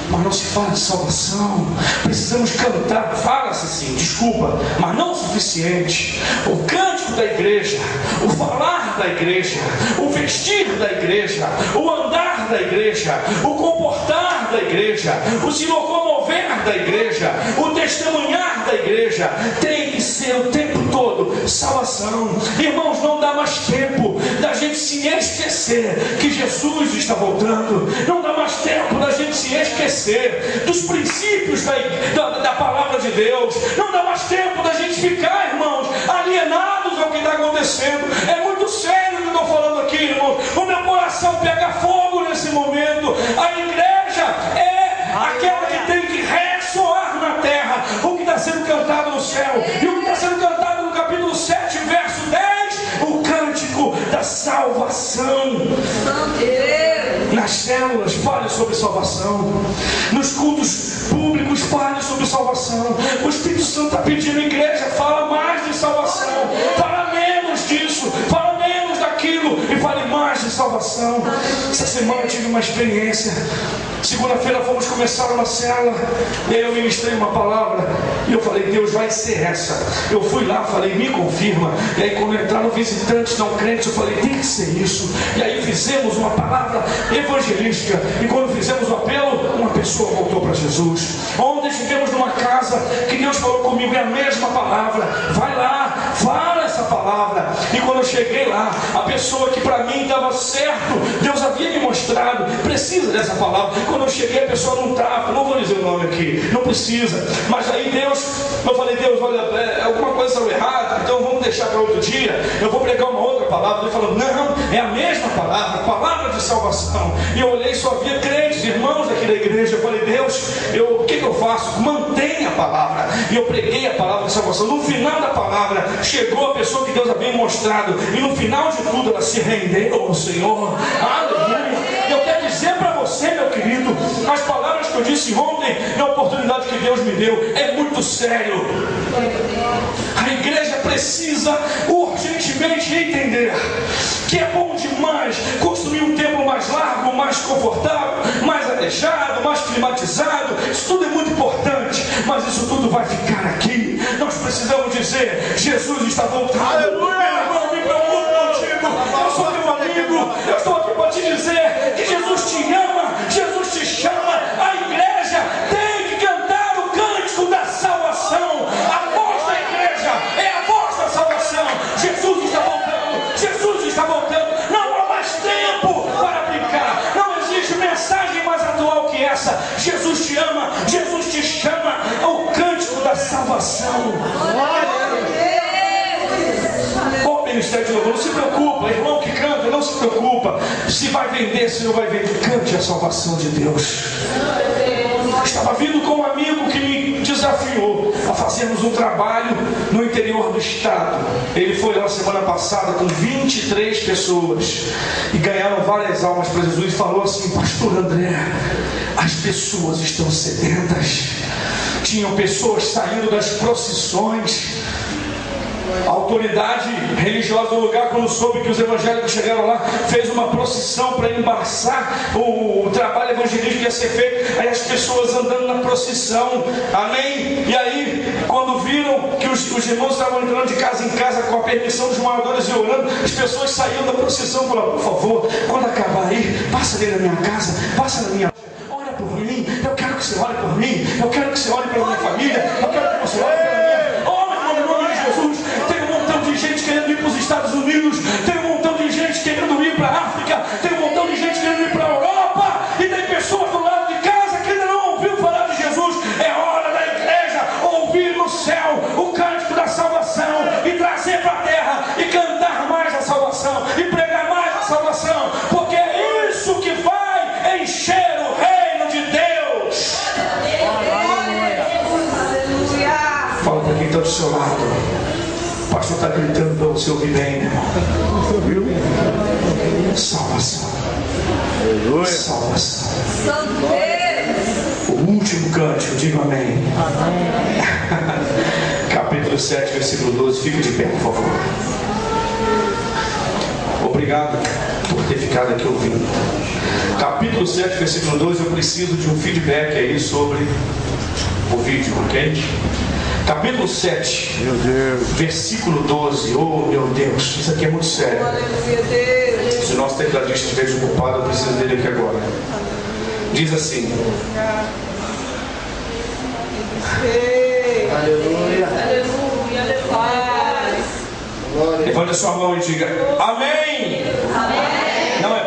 mas não se fala de salvação. Precisamos cantar, fala-se sim, desculpa, mas não o suficiente. O cântico da igreja, o falar da igreja, o vestir da igreja, o andar da igreja, o comportar da igreja, o se locomover da igreja, o testemunhar da igreja, tem que ser o tempo todo salvação. Irmãos, não dá mais tempo da gente se esquecer que Jesus está voltando. Não dá mais tempo da gente se esquecer dos princípios da palavra de Deus. Não dá mais tempo da gente ficar, irmãos, alienados ao que está acontecendo. É muito sério o que eu estou falando aqui, irmãos. O meu coração pega fogo nesse momento. A igreja é aquela que tem que ressoar na terra o que está sendo cantado no céu. E o que está sendo cantado no capítulo 7, verso 10, o cântico da salvação. Nas células, fale sobre salvação. Nos cultos públicos, fale sobre salvação. O Espírito Santo está pedindo: igreja, fala mais de salvação. Fala menos disso, fala menos daquilo, e fale mais de salvação. Essa semana eu tive uma experiência. Segunda-feira fomos começar uma célula, e aí eu ministrei uma palavra, e eu falei: Deus, vai ser essa. Eu fui lá, falei: me confirma. E aí quando entraram visitantes não crentes, eu falei: tem que ser isso. E aí fizemos uma palavra evangelística, e quando fizemos o apelo, uma pessoa voltou para Jesus. Ontem estivemos numa casa que Deus falou comigo, é a mesma palavra. Vai lá, fala essa palavra. E quando eu cheguei lá, a pessoa que para mim estava certo, Deus havia me mostrado, precisa dessa palavra. Quando eu cheguei, a pessoa não estava, não vou dizer o nome aqui, não precisa. Mas aí Deus, eu falei: Deus, olha, alguma coisa saiu errada, então vamos deixar para outro dia, eu vou pregar uma outra palavra. Ele falou: não, é a mesma palavra, palavra de salvação. E eu olhei, só havia crentes, irmãos aqui da igreja. Eu falei: Deus, o que eu faço? Mantenha a palavra. E eu preguei a palavra de salvação. No final da palavra, chegou a pessoa que Deus havia mostrado, e no final de tudo ela se rendeu ao Senhor. Aleluia. Eu quero dizer para você, meu querido, as palavras que eu disse ontem, na oportunidade que Deus me deu, é muito sério. A igreja precisa urgentemente entender que é bom demais construir um templo mais largo, mais confortável, mais arejado, mais climatizado. Isso tudo é muito importante, mas isso tudo vai ficar aqui. Nós precisamos dizer: Jesus está voltando. Aleluia! Meu irmão, me preocupo contigo. Eu sou teu amigo. Eu estou aqui para te dizer que Jesus te ama, Jesus te chama. A igreja tem que cantar o cântico da salvação. A voz da igreja é a voz da salvação. Jesus está voltando. Jesus está voltando. Não há mais tempo para brincar. Não existe mensagem mais atual que essa. Jesus te ama, Jesus te chama. O cântico da salvação. O ministério de louvor, não se preocupa, irmão que canta, não se preocupa se vai vender, se não vai vender. Cante a salvação de Deus. Estava vindo com um amigo que me desafiou a fazermos um trabalho no interior do estado. Ele foi lá semana passada com 23 pessoas e ganharam várias almas para Jesus. E falou assim: pastor André, as pessoas estão sedentas. Tinham pessoas saindo das procissões. A autoridade religiosa do lugar, quando soube que os evangélicos chegaram lá, fez uma procissão para embaçar o trabalho evangelístico que ia ser feito. Aí as pessoas andando na procissão, amém? E aí, quando viram que os irmãos estavam entrando de casa em casa com a permissão dos moradores e orando, as pessoas saíram da procissão e falaram: por favor, quando acabar aí, passa ali na minha casa, passa na minha... ora por mim, eu quero que você ore por mim, eu quero que você ore pela minha família, eu quero que você ore pela minha... ore no nome de Jesus. Tem um montão de gente querendo ir para os Estados Unidos, tem um montão de gente querendo ir para a África, tem um montão de gente querendo ir para a Europa, e tem pessoas do lado de casa que ainda não ouviu falar de Jesus. É hora da igreja ouvir no céu o cântico da salvação e trazer para a terra e cantar mais a salvação e pregar mais a salvação, porque é isso que vai encher o reino de Deus. Fala para quem está do seu lado. O pastor está gritando para você ouvir bem, meu irmão. Salvação. Salvação. O último cântico, diga amém. Capítulo 7, versículo 12. Fica de pé, por favor. Obrigado por ter ficado aqui ouvindo. Capítulo 7, versículo 12. Eu preciso de um feedback aí sobre o vídeo, ok? Capítulo 7, meu Deus. Versículo 12. Oh, meu Deus, isso aqui é muito sério. Se o nosso tecladista estiver desocupado, eu preciso dele aqui agora. Diz assim: aleluia. Levante a sua mão e diga amém. Amém. Não, é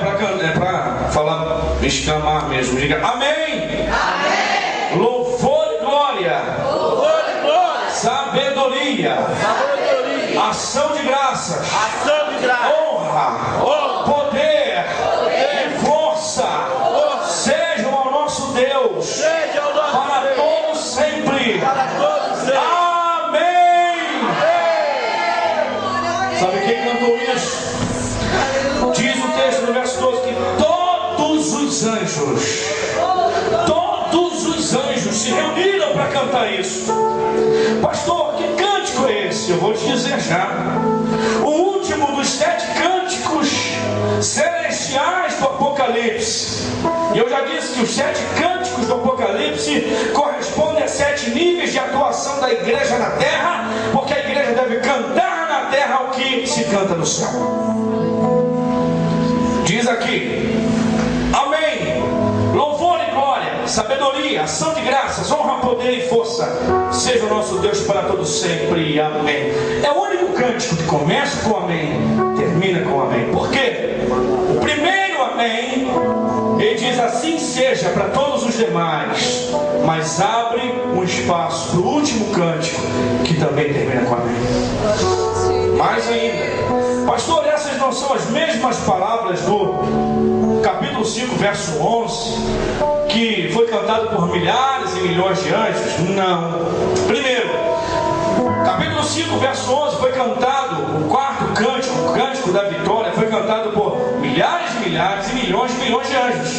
para falar, exclamar mesmo. Diga amém. Amém. Louvor e glória. Sabedoria, ação de graças, honra, poder e força sejam ao nosso Deus para todos sempre. Amém. Sabe quem cantou isso? Diz o texto no verso 12 que todos os anjos se reuniram para cantar isso. Pastor, que cântico é esse? Eu vou te dizer já. O último dos 7 cânticos celestiais do Apocalipse. E eu já disse que os 7 cânticos do Apocalipse correspondem a 7 níveis de atuação da igreja na terra, porque a igreja deve cantar na terra o que se canta no céu. Diz aqui: amém. Louvor e glória, sabedoria, ação de graças, honra, poder e força seja o nosso Deus para todos sempre. Amém. É o único cântico que começa com amém, termina com amém. Por quê? O primeiro amém, ele diz assim seja para todos os demais, mas abre um espaço para o último cântico, que também termina com amém. Mais ainda, pastor, essas não são as mesmas palavras do capítulo 5, verso 11, que foi cantado por milhares e milhões de anjos? Não. Primeiro, capítulo 5, verso 11, foi cantado o quarto cântico, o cântico da vitória, foi cantado por milhares e milhares e milhões de anjos.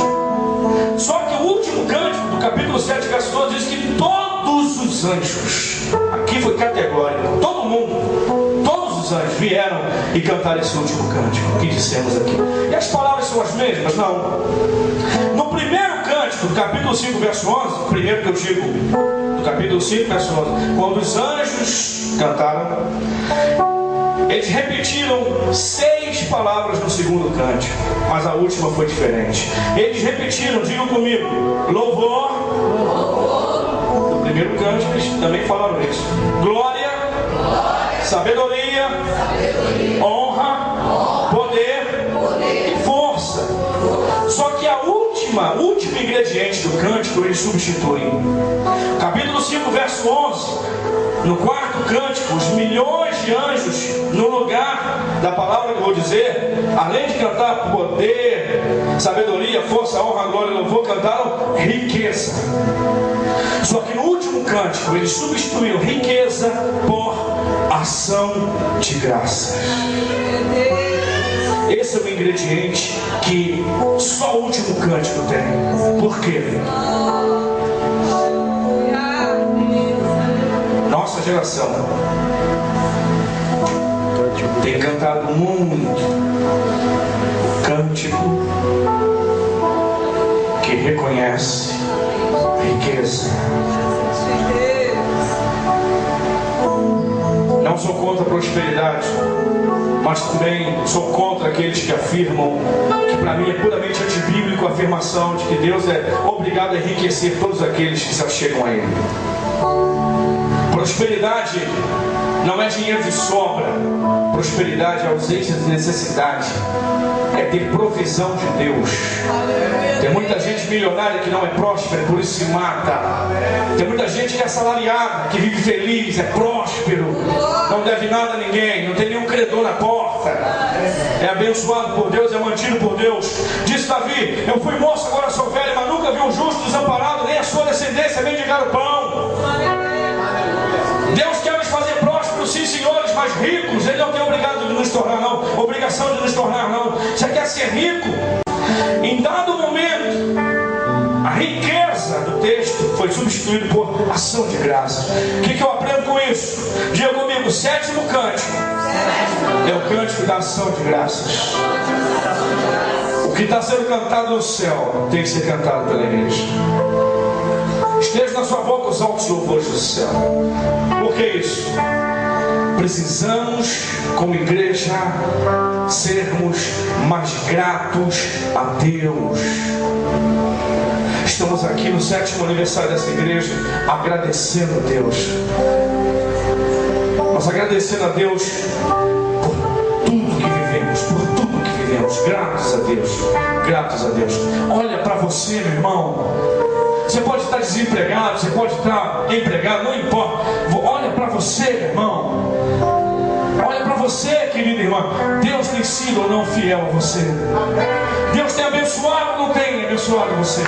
Só que o último cântico do capítulo 7, verso 12 diz que todos todos os anjos, aqui foi categórico, todo mundo, todos os anjos vieram e cantaram esse último cântico que dissemos aqui. E as palavras são as mesmas? Não. No primeiro cântico, do capítulo 5, verso 11, primeiro que eu digo, do capítulo 5, verso 11, quando os anjos cantaram, eles repetiram 6 palavras no segundo cântico, mas a última foi diferente. Eles repetiram, digam comigo, louvor. No primeiro cântico eles também falaram isso. Glória, sabedoria, honra, poder e força. Só que a último ingrediente do cântico eles substituem. Capítulo 5, verso 11. No quarto cântico, os milhões de anjos, no lugar da palavra que eu vou dizer, além de cantar poder, sabedoria, força, honra, glória e louvor, cantaram riqueza. Só que no último cântico, eles substituíram riqueza por ação de graça. Esse é o ingrediente que só o último cântico tem. Por quê? Nossa geração tem cantado muito cântico que reconhece riqueza. Não sou contra a prosperidade, mas também sou contra aqueles que afirmam, que para mim é puramente antibíblico, a afirmação de que Deus é obrigado a enriquecer todos aqueles que se achegam a Ele. Prosperidade não é dinheiro de sobra. Prosperidade é ausência de necessidade. É ter provisão de Deus. Tem muita gente milionária que não é próspera, por isso se mata. Tem muita gente que é assalariada, que vive feliz, é próspero, não deve nada a ninguém, não tem nenhum credor na porta, é abençoado por Deus, é mantido por Deus. Disse Davi: eu fui moço, agora sou velho, mas nunca vi um justo desamparado, nem a sua descendência mendigar o pão. Deus quer nos fazer prósperos, sim senhores, mas ricos. Ele não tem obrigação de nos tornar, não. Você quer ser rico? Em dado momento, a riqueza do texto foi substituída por ação de graça. O que eu aprendo com isso? Diga comigo, o sétimo cântico é o cântico da ação de graças. O que está sendo cantado no céu tem que ser cantado pela igreja. Esteja na sua boca os altos louvores do céu. Por que isso? Precisamos, como igreja, sermos mais gratos a Deus. Estamos aqui no 7º aniversário dessa igreja, agradecendo a Deus. Nós agradecendo a Deus por tudo que vivemos, por tudo que vivemos. Gratos a Deus, gratos a Deus. Olha para você, meu irmão. Você pode estar desempregado, você pode estar empregado, não importa. Olha para você, meu irmão. Olha para você, querida irmã. Deus tem sido ou não fiel a você? Deus tem abençoado ou não tem abençoado você?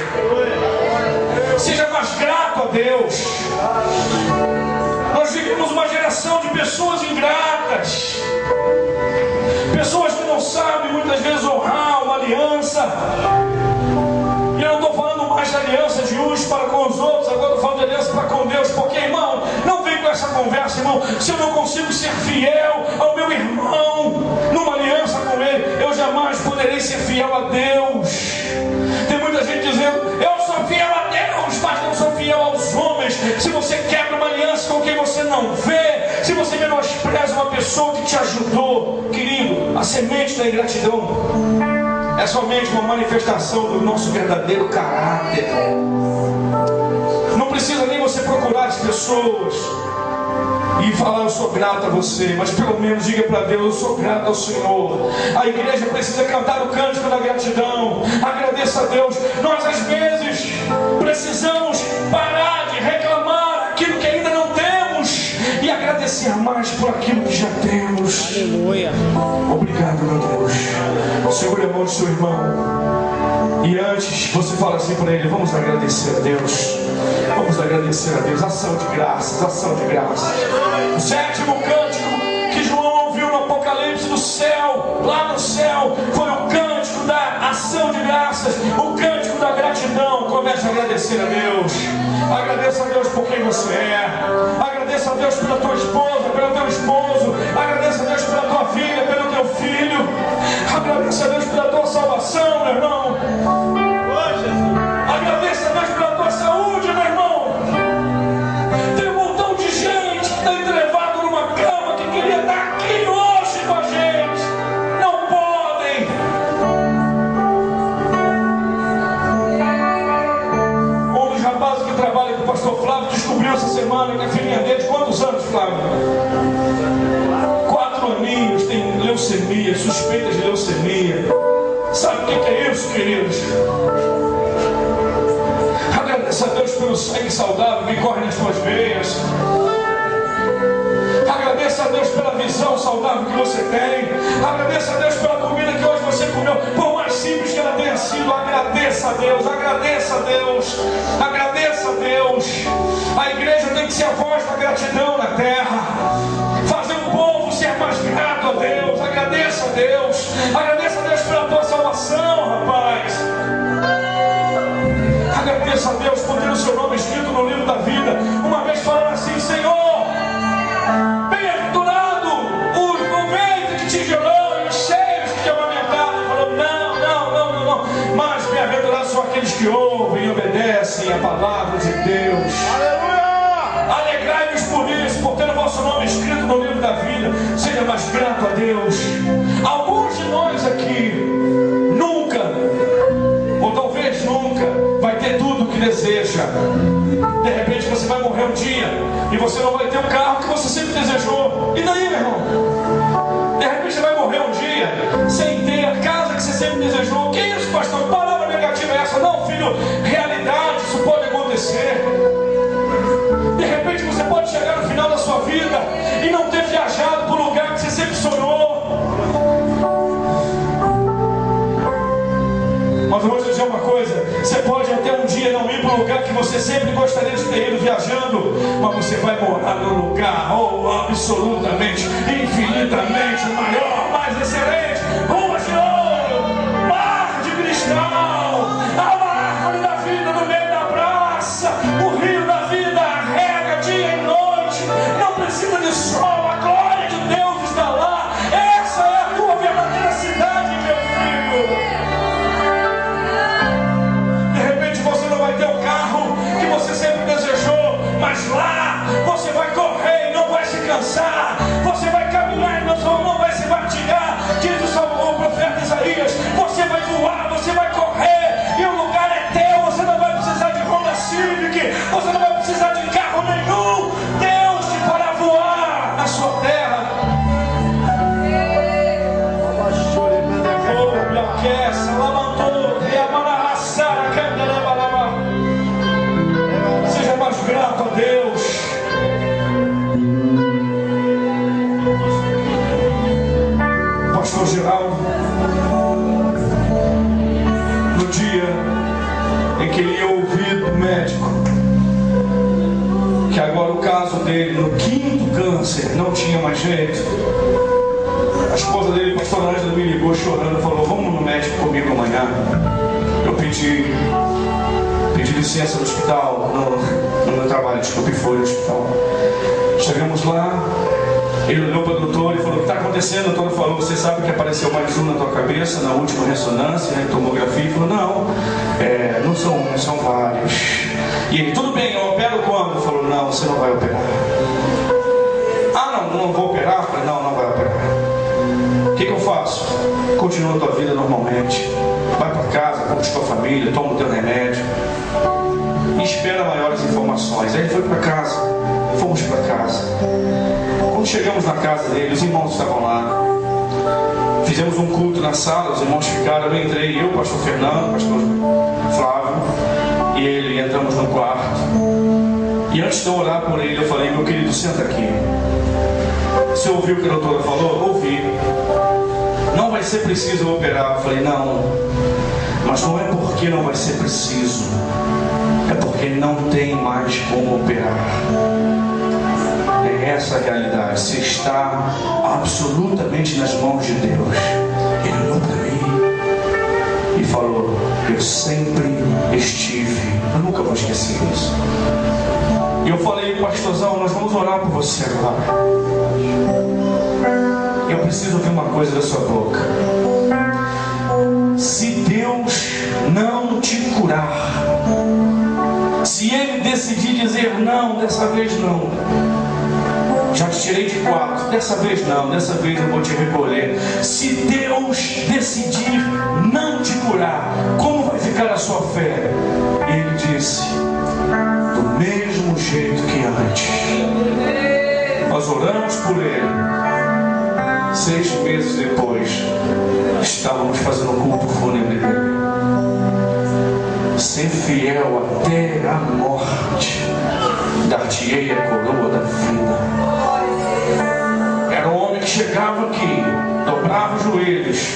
Seja mais grato a Deus. Nós vivemos uma geração de pessoas ingratas, pessoas que não sabem muitas vezes honrar uma aliança. E eu não estou falando mais da aliança de uns para com os outros, agora estou falando de aliança para com Deus. Porque, irmão, não vem com essa conversa, irmão. Se eu não consigo ser fiel ao meu irmão numa aliança com ele, eu jamais poderei ser fiel a Deus. Tem muita gente dizendo: eu sou fiel a Deus, mas não sou fiel aos homens. Se você quebra uma aliança com quem você não vê, se você menospreza uma pessoa que te ajudou, querido, a semente da ingratidão é somente uma manifestação do nosso verdadeiro caráter. Não precisa nem você procurar as pessoas e falar: eu sou grato a você, mas pelo menos diga para Deus: eu sou grato ao Senhor. A igreja precisa cantar o cântico da gratidão. Agradeça a Deus. Nós às vezes precisamos parar de reclamar aquilo que ainda não temos e agradecer mais por aquilo que já temos. Aleluia. Obrigado, meu Deus. Segure a mão do seu irmão e antes você fala assim para ele: vamos agradecer a Deus. Vamos agradecer a Deus. Ação de graças, ação de graças. O 7º cântico que João ouviu no Apocalipse do céu, lá no céu, foi o cântico da ação de graças, o cântico da gratidão. Comece a agradecer a Deus. Agradeça a Deus por quem você é. Agradeça a Deus pela tua esposa, pelo teu esposo. Agradeça a Deus pela tua filha, pelo teu filho. Agradeça a Deus pela tua salvação, meu irmão. Agradeça a Deus pela tua saúde, meu irmão. Tem um montão de gente que está entrevado numa cama que queria estar aqui hoje com a gente. Não podem. Um dos rapazes que trabalha com o pastor Flávio descobriu essa semana que a filhinha dele, quantos anos, Flávio? 4 aninhos, tem leucemia, suspeita de leucemia. Sabe o que é isso, queridos? Agradeça a Deus pelo sangue saudável que corre nas tuas veias. Agradeça a Deus pela visão saudável que você tem. Agradeça a Deus pela comida que hoje você comeu, por mais simples que ela tenha sido. Agradeça a Deus, agradeça a Deus, agradeça a Deus. A igreja tem que ser a voz da gratidão na terra, fazer o povo ser mais grato a Deus. Agradeça a Deus, agradeça a Deus pela tua salvação, rapaz. Agradeça a Deus por ter o seu nome escrito no livro da vida. Uma vez falando assim: Senhor, bem-aventurado os 90 que te gerou e os cheios que te amamentaram. Falou: não. Mas bem-aventurados são aqueles que ouvem e obedecem a palavra de Deus. Aleluia! Alegrai-vos por isso, por ter o vosso nome escrito no livro da vida. Seja mais grato a Deus. Alguns de nós aqui nunca, ou talvez nunca, vai ter tudo o que deseja. De repente você vai morrer um dia e você não vai ter um carro que você sempre desejou. E daí, meu irmão? De repente você vai morrer um dia sem ter a casa que você sempre desejou. Que isso, pastor? Palavra negativa é essa? Não, filho, realidade, isso pode acontecer. De repente você pode chegar no final da sua vida e não ter viajado para o lugar que você sempre sonhou. Mas eu vou te dizer uma coisa: você pode até um dia não ir para o lugar que você sempre gostaria de ter ido viajando, mas você vai morar no lugar absolutamente, infinitamente maior, mais excelente. Ruas de ouro, mar de cristal, há uma árvore da vida no meio da praça, o rio da vida rega dia e noite, não precisa de sol, a glória de Deus está lá. Essa é a tua verdadeira cidade, meu filho. Ter o carro que você sempre desejou, mas lá você vai correr e não vai se cansar, você vai caminhar e não vai se fatigar. Diz o profeta Isaías: você vai voar, você vai correr e o lugar é teu. Você não vai precisar de Honda Civic, você não vai precisar de carro nenhum. Deus te fará voar na sua terra. Seja mais grato a Deus. Pastor Geraldo, no dia em que ele ia ouvir do médico que agora o caso dele, no 5º câncer, não tinha mais jeito, a esposa dele, pastor Ângela, me ligou chorando, falou: vamos no médico comigo amanhã. Eu pedi licença no hospital, no meu trabalho, desculpe, foi no hospital. Chegamos lá, ele olhou para o doutor e falou: o que está acontecendo? O doutor falou: você sabe que apareceu mais um na tua cabeça na última ressonância, né, tomografia? Ele falou: não são vários. E ele: tudo bem, eu opero quando? Ele falou: não, você não vai operar. Ah, não vou operar? Eu falei: não vai operar. O que eu faço? Continua a tua vida normalmente, vai para casa, curte tua família, toma o teu remédio e espera maiores informações. Aí ele foi para casa, fomos para casa. Quando chegamos na casa dele, os irmãos estavam lá. Fizemos um culto na sala, os irmãos ficaram, eu entrei, eu, pastor Fernando, pastor Flávio e ele, entramos no quarto. E antes de eu orar por ele, eu falei: meu querido, senta aqui. Você ouviu o que a doutora falou? Ouvi. Não vai ser preciso operar. Eu falei: não, mas não é porque não vai ser preciso, é porque não tem mais como operar. É essa a realidade. Você está absolutamente nas mãos de Deus. Ele olhou para mim e falou: eu sempre estive. Eu nunca vou esquecer isso. E eu falei, pastorzão, nós vamos orar por você agora. Eu preciso ouvir uma coisa da sua boca. Se Deus não te curar, se Ele decidir dizer não, dessa vez não, já te tirei de 4, dessa vez não, dessa vez eu vou te recolher. Se Deus decidir não te curar, como vai ficar a sua fé? Ele disse, do mesmo jeito que antes. Nós oramos por ele. 6 meses depois, estávamos fazendo culto fúnebre dele. Ser fiel até a morte, dar-te-ei a coroa da vida. Era um homem que chegava aqui, dobrava os joelhos,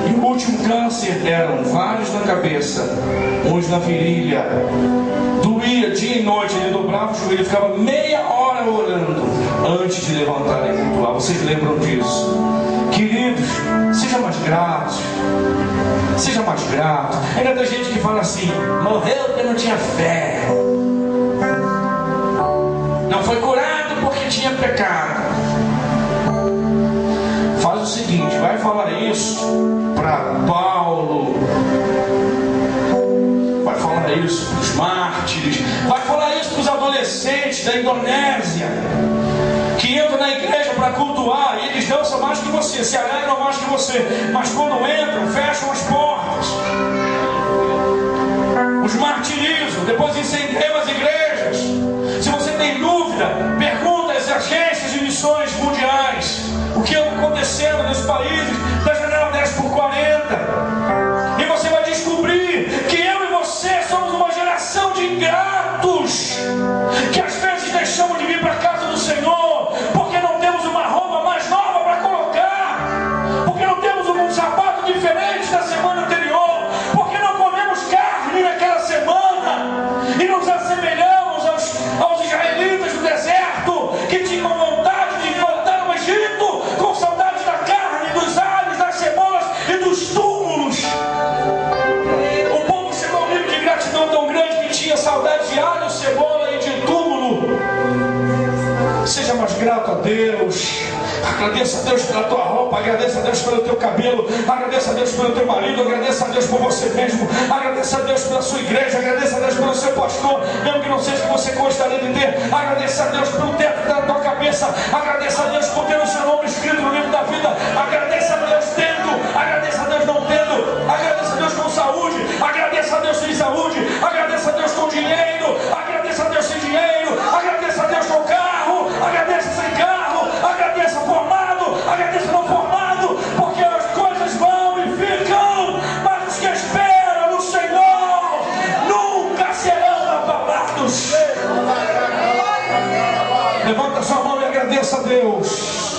e o último câncer eram vários na cabeça, uns na virilha. Doía dia e noite, ele dobrava o joelho, ficava meia hora orando antes de levantar e cultuar. Vocês lembram disso? Queridos, seja mais grato. Seja mais grato. Ainda tem gente que fala assim, morreu porque não tinha fé, não foi curado porque tinha pecado. Faz o seguinte, vai falar isso para Paulo, vai falar isso para os mártires, vai falar isso para os adolescentes da Indonésia que entram na igreja para cultuar e eles dançam mais que você, se alegram mais que você, mas quando entram, fecham as portas, os martirizam, depois incendiam as igrejas. Se você tem dúvida, pergunta às agências de missões mundiais o que está acontecendo nos países da janela 10x40, e você vai descobrir que eu e você somos uma geração de ingratos, que às vezes deixamos de vir para a casa do Senhor porque não temos uma roupa mais nova para colocar, porque não temos um sapato diferente da semana anterior, porque não comemos carne naquela semana e nos assemelhamos aos israelitas do deserto que tinham vontade de voltar ao Egito com saudade da carne, dos alhos, das cebolas e dos túmulos. O povo chegou a um nível de gratidão tão grande que tinha saudade de alho, cebola e de túmulo. Seja mais grato a Deus. Agradeça a Deus pela tua roupa, agradeça a Deus pelo teu cabelo, agradeça a Deus pelo teu marido, agradeça a Deus por você mesmo, agradeça a Deus pela sua igreja, agradeça a Deus pelo seu pastor, mesmo que não seja o que você gostaria de ter. Agradeça a Deus pelo teto da tua cabeça, agradeça a Deus por ter o seu nome escrito no livro da vida, agradeça a Deus tendo, agradeça a Deus não tendo, agradeça a Deus com saúde, agradeça a Deus sem saúde, agradeça a Deus com dinheiro, agradeça a Deus sem dinheiro, agradeça a Deus com carro, agradeça sem carro, agradeça formado, agradeça não formado, porque as coisas vão e ficam, mas os que esperam no Senhor nunca serão abalados. Levanta sua mão e agradeça a Deus.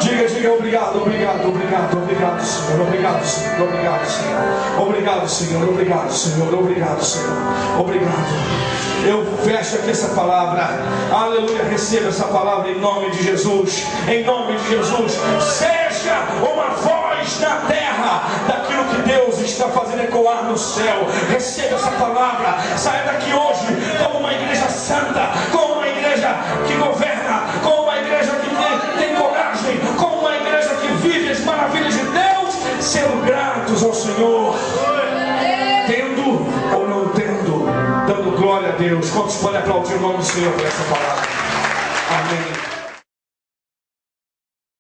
Diga obrigado, obrigado, obrigado, obrigado, Senhor, obrigado, Senhor, obrigado, Senhor, obrigado, Senhor, obrigado, Senhor, obrigado, Senhor, obrigado. Eu fecho aqui essa palavra, aleluia, receba essa palavra em nome de Jesus, em nome de Jesus. Seja uma voz na terra daquilo que Deus está fazendo ecoar no céu. Receba essa palavra, saia daqui hoje como uma igreja santa, como uma igreja que governa, como uma igreja que tem coragem, como uma igreja que vive as maravilhas de Deus, sendo gratos ao Senhor, tendo ou não tendo, dando glória a Deus. Quantos podem aplaudir o nome do Senhor por essa palavra? Amém.